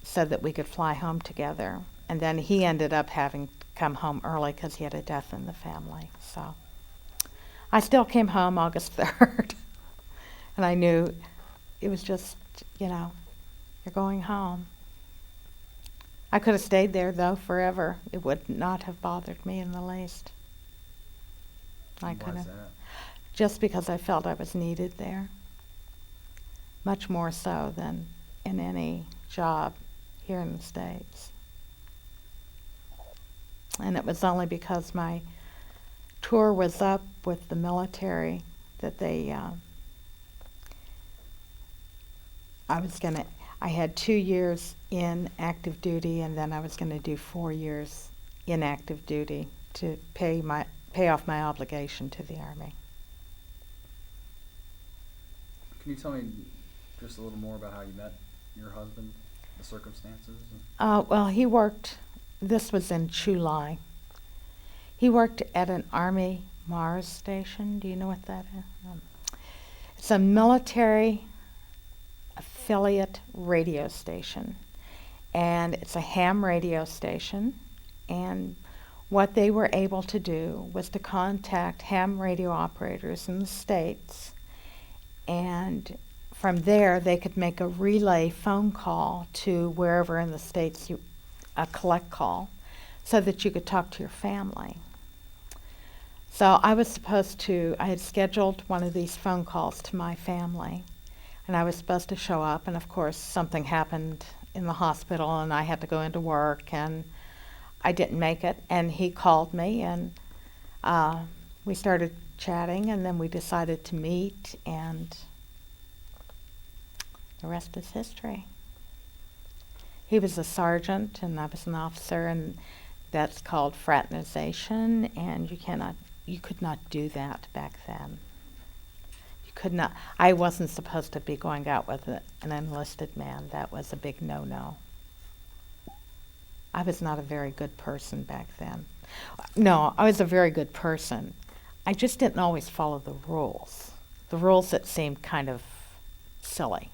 so that we could fly home together. And then he ended up having to come home early because he had a death in the family. So I still came home August 3rd. And I knew it was just, you're going home. I could have stayed there, though, forever. It would not have bothered me in the least. I could Why is have. that? Just because I felt I was needed there. Much more so than in any job here in the States. And it was only because my tour was up with the military that I had 2 years in active duty, and then I was going to do 4 years in active duty to pay off my obligation to the Army. Can you tell me just a little more about how you met your husband, the circumstances? Well, this was in Chu Lai. He worked at an Army Mars station. Do you know what that is? It's a military affiliate radio station, and it's a ham radio station, and what they were able to do was to contact ham radio operators in the States, and from there they could make a relay phone call to wherever in the States, a collect call, so that you could talk to your family. So I had scheduled one of these phone calls to my family, and I was supposed to show up, and of course something happened in the hospital and I had to go into work, and I didn't make it, and he called me, and we started chatting, and then we decided to meet, and the rest is history. He was a sergeant and I was an officer, and that's called fraternization, and you could not do that back then. You could not. I wasn't supposed to be going out with an enlisted man. That was a big no-no. I was not a very good person back then. No, I was a very good person. I just didn't always follow the rules. The rules that seemed kind of silly.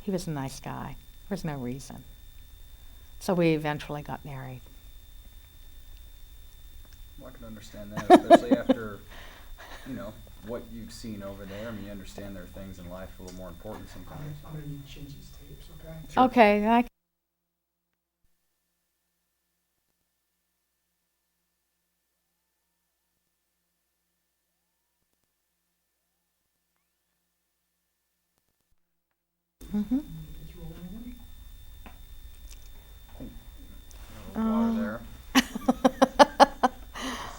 He was a nice guy. There was no reason. So we eventually got married. Well, I can understand that, especially after, what you've seen over there. I mean, you understand there are things in life a little more important sometimes. I'm going to need to change these tapes, okay? Sure. Okay, Mm-hmm. It's rolling again. Water there.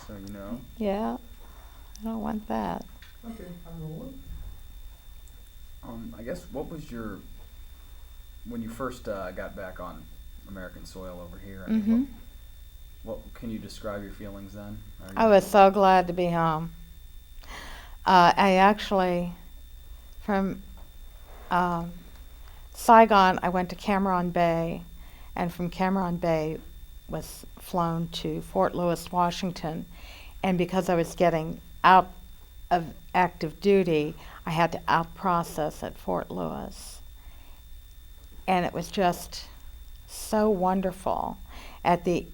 So Yeah, I don't want that. Okay, I'm rolling. I guess what was when you first got back on American soil over here? I mean, Mm-hmm. what can you describe your feelings then? I was so glad to be home. I actually, from Saigon, I went to Cameron Bay, and from Cameron Bay was flown to Fort Lewis, Washington, and because I was getting out of active duty, I had to out-process at Fort Lewis. And it was just so wonderful. At the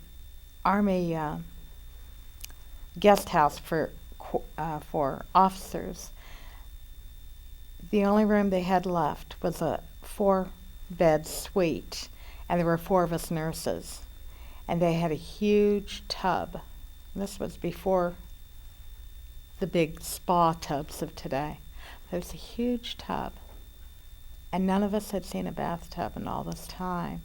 Army guest house for officers, the only room they had left was a 4-bed suite, and there were 4 of us nurses. And they had a huge tub. This was before the big spa tubs of today. There was a huge tub, and none of us had seen a bathtub in all this time.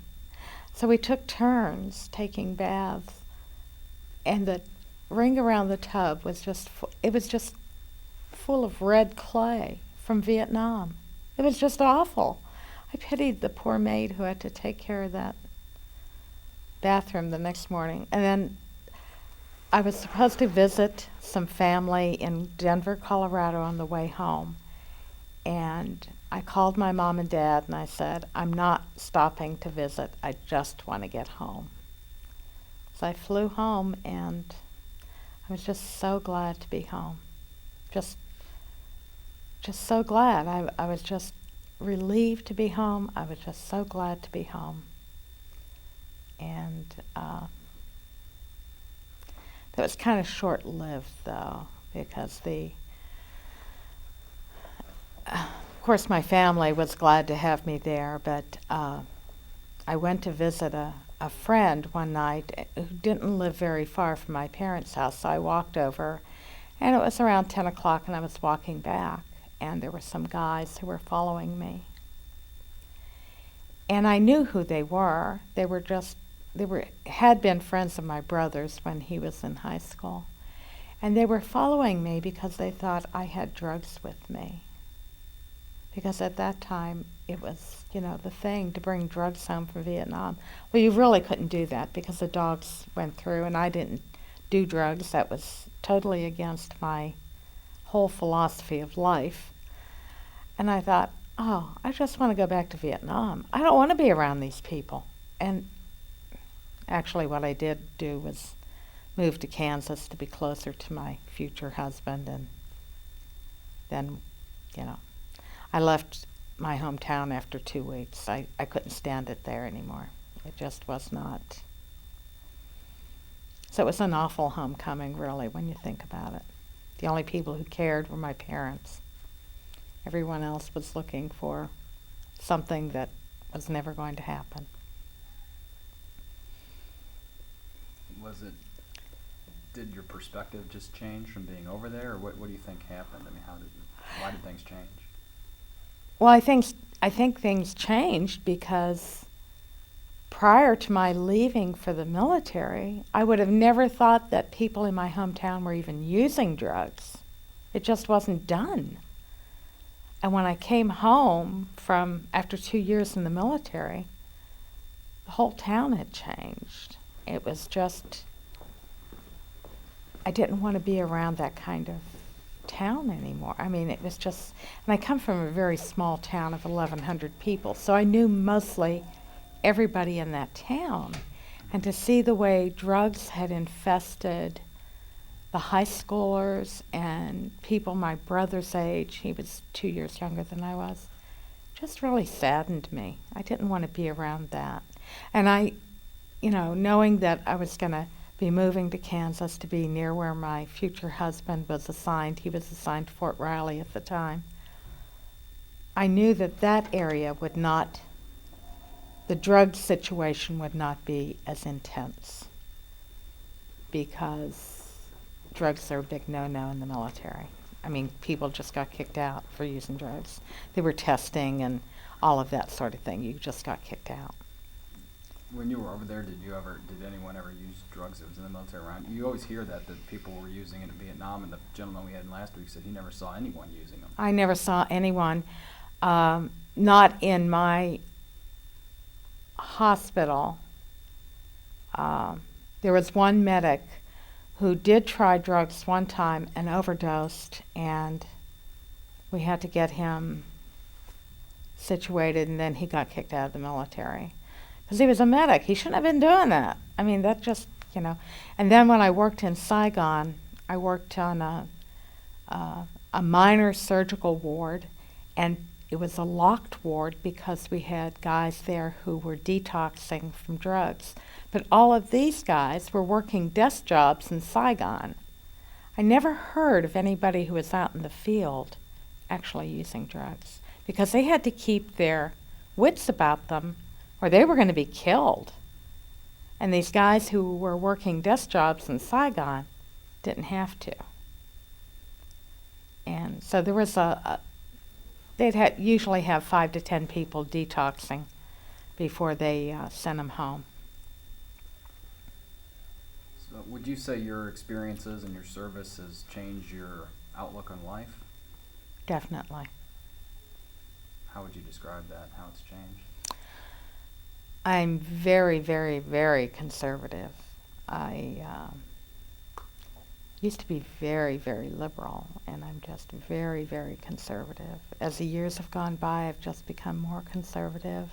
So we took turns taking baths, and the ring around the tub was just full of red clay from Vietnam. It was just awful. I pitied the poor maid who had to take care of that bathroom the next morning. And then I was supposed to visit some family in Denver, Colorado on the way home. And I called my mom and dad and I said, I'm not stopping to visit. I just want to get home. So I flew home and I was just so glad to be home. Just so glad. I was just relieved to be home. I was just so glad to be home. And that was kind of short-lived, though, because of course, my family was glad to have me there, but I went to visit a friend one night who didn't live very far from my parents' house, so I walked over, and it was around 10 o'clock, and I was walking back, and there were some guys who were following me. And I knew who they were. They had been friends of my brother's when he was in high school. And they were following me because they thought I had drugs with me. Because at that time, it was, the thing to bring drugs home from Vietnam. Well, you really couldn't do that because the dogs went through and I didn't do drugs. That was totally against my whole philosophy of life. And I thought, oh, I just want to go back to Vietnam. I don't want to be around these people. And actually what I did do was move to Kansas to be closer to my future husband. And then, I left my hometown after 2 weeks. I couldn't stand it there anymore. It just was not. So it was an awful homecoming, really, when you think about it. The only people who cared were my parents. Everyone else was looking for something that was never going to happen. Did your perspective just change from being over there, or what do you think happened? I mean, why did things change? Well, I think things changed because prior to my leaving for the military, I would have never thought that people in my hometown were even using drugs. It just wasn't done. And when I came home after 2 years in the military, the whole town had changed. It was just, I didn't want to be around that kind of town anymore. I mean, it was just, and I come from a very small town of 1,100 people, so I knew mostly everybody in that town. And to see the way drugs had infested the high schoolers and people my brother's age, he was 2 years younger than I was, just really saddened me. I didn't want to be around that. And I, knowing that I was going to be moving to Kansas to be near where my future husband was assigned, he was assigned to Fort Riley at the time, I knew that area would not, the drug situation would not be as intense because drugs are a big no-no in the military. I mean, people just got kicked out for using drugs. They were testing and all of that sort of thing. You just got kicked out. When you were over there, did anyone ever use drugs that was in the military around? You always hear that people were using it in Vietnam, and the gentleman we had in last week said he never saw anyone using them. I never saw anyone, not in my hospital. There was one medic who did try drugs one time and overdosed, and we had to get him situated, and then he got kicked out of the military. Because he was a medic. He shouldn't have been doing that. I mean, that just, And then when I worked in Saigon, I worked on a minor surgical ward, and it was a locked ward because we had guys there who were detoxing from drugs. But all of these guys were working desk jobs in Saigon. I never heard of anybody who was out in the field actually using drugs because they had to keep their wits about them or they were going to be killed. And these guys who were working desk jobs in Saigon didn't have to. And so there was they'd usually have 5 to 10 people detoxing before they sent them home. So would you say your experiences and your service has changed your outlook on life? definitely. How would you describe that, how it's changed? I'm very, very, very conservative. I used to be very, very liberal, and I'm just very, very conservative. As the years have gone by, I've just become more conservative,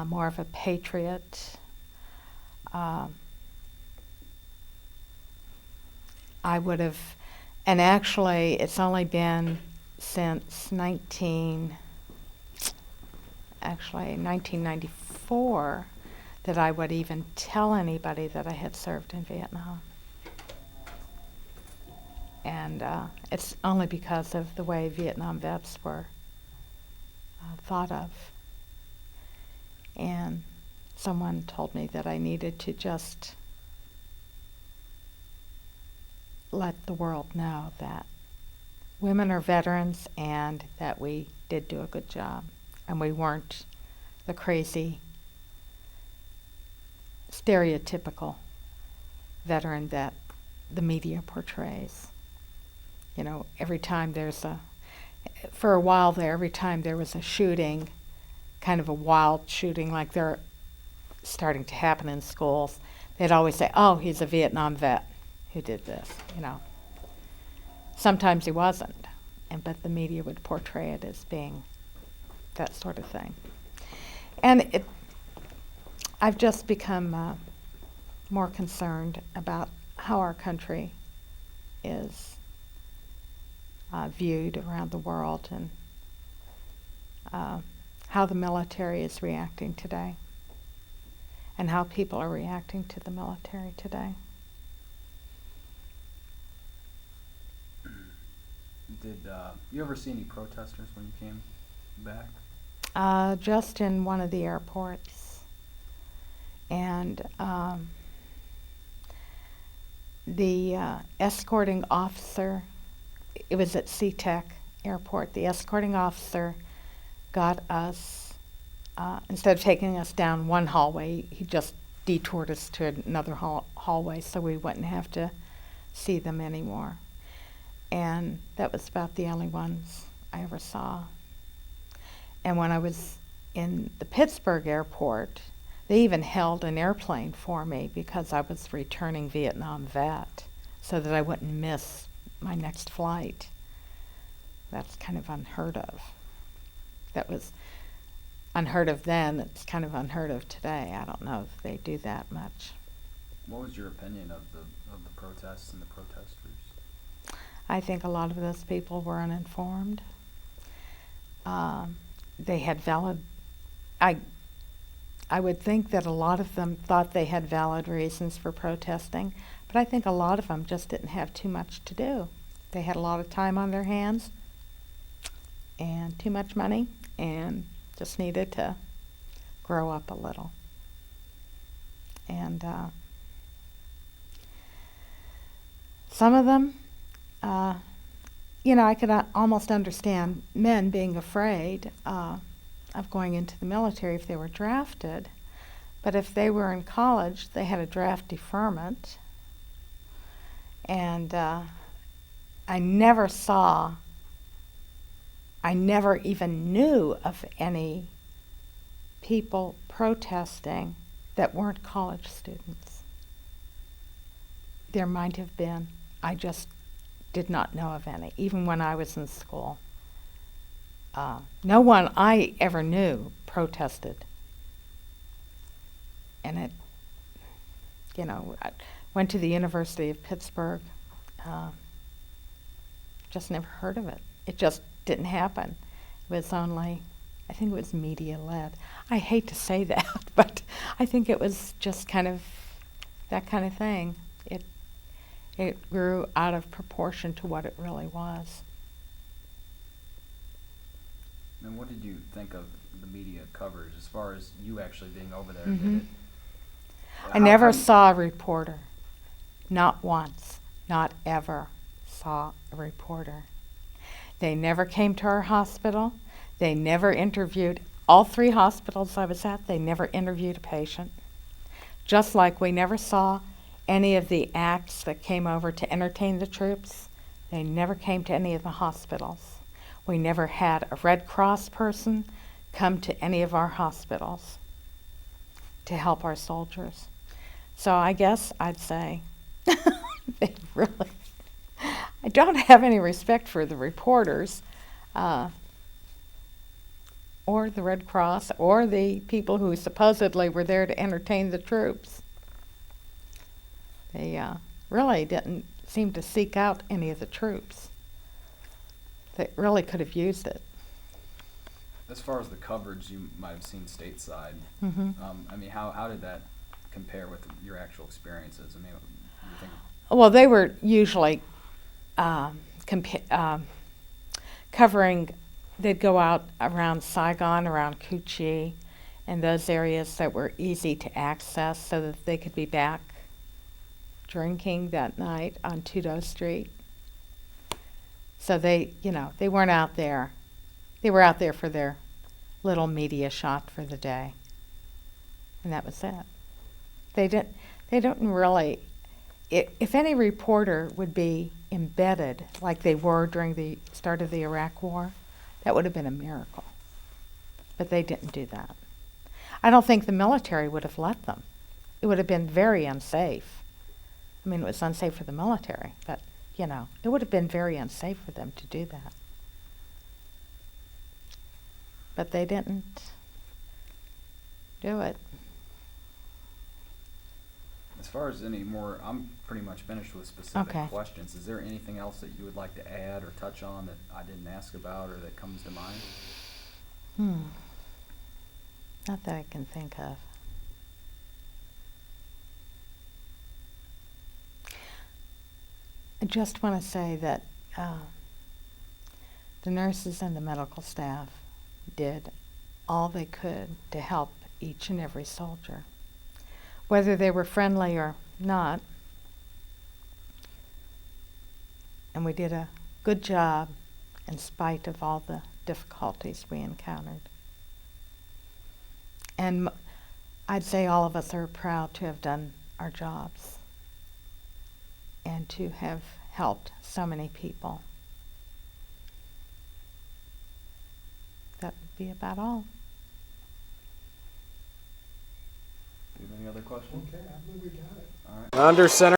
more of a patriot. I would have, and actually, it's only been since 1994 that I would even tell anybody that I had served in Vietnam. And it's only because of the way Vietnam vets were thought of. And someone told me that I needed to just let the world know that women are veterans and that we did do a good job. And we weren't the crazy, stereotypical veteran that the media portrays. You know, every time for a while there, every time there was a shooting, kind of a wild shooting like they're starting to happen in schools, they'd always say, oh, he's a Vietnam vet who did this, you know. Sometimes he wasn't, but the media would portray it as being that sort of thing. And I've just become more concerned about how our country is viewed around the world, and how the military is reacting today, and how people are reacting to the military today. Did you ever see any protesters when you came back? Just in one of the airports. And the escorting officer, it was at SeaTac Airport, the escorting officer got us, instead of taking us down one hallway, he just detoured us to another hallway so we wouldn't have to see them anymore. And that was about the only ones I ever saw. And when I was in the Pittsburgh airport, they even held an airplane for me because I was returning Vietnam vet, so that I wouldn't miss my next flight. That's kind of unheard of. That was unheard of then. It's kind of unheard of today. I don't know if they do that much. What was your opinion of the protests and the protesters? I think a lot of those people were uninformed. They had valid, I would think that a lot of them thought they had valid reasons for protesting, but I think a lot of them just didn't have too much to do. They had a lot of time on their hands and too much money and just needed to grow up a little. And some of them, I could almost understand men being afraid of going into the military if they were drafted. But if they were in college, they had a draft deferment. And I never even knew of any people protesting that weren't college students. There might have been. I just did not know of any, even when I was in school. No one I ever knew protested. And I went to the University of Pittsburgh, just never heard of it. It just didn't happen. It was only, I think it was media-led. I hate to say that, but I think it was just kind of that kind of thing. It grew out of proportion to what it really was. And what did you think of the media coverage as far as you actually being over there? Mm-hmm. I How never come- saw a reporter. Not once. Not ever saw a reporter. They never came to our hospital. They never interviewed, all 3 hospitals I was at, they never interviewed a patient. Just like we never saw any of the acts that came over to entertain the troops. They never came to any of the hospitals. We never had a Red Cross person come to any of our hospitals to help our soldiers. So I guess I'd say they really, I don't have any respect for the reporters or the Red Cross or the people who supposedly were there to entertain the troops. They really didn't seem to seek out any of the troops. They really could have used it. As far as the coverage you might have seen stateside, Mm-hmm. I mean, how did that compare with your actual experiences? I mean, you think Well, they were usually covering, they'd go out around Saigon, around Cu Chi, and those areas that were easy to access so that they could be back drinking that night on Tudo Street. So they, they weren't out there. They were out there for their little media shot for the day. And that was it. They don't really, if any reporter would be embedded like they were during the start of the Iraq War, that would have been a miracle. But they didn't do that. I don't think the military would have let them. It would have been very unsafe. I mean, it was unsafe for the military, but, it would have been very unsafe for them to do that. But they didn't do it. as far as any more, I'm pretty much finished with specific Okay. questions. Is there anything else that you would like to add or touch on that I didn't ask about or that comes to mind? Not that I can think of. I just want to say that the nurses and the medical staff did all they could to help each and every soldier. Whether they were friendly or not, and we did a good job in spite of all the difficulties we encountered. And I'd say all of us are proud to have done our jobs and to have helped so many people. That would be about all. Do you have any other questions? Okay, I believe we got it. All right. Under center.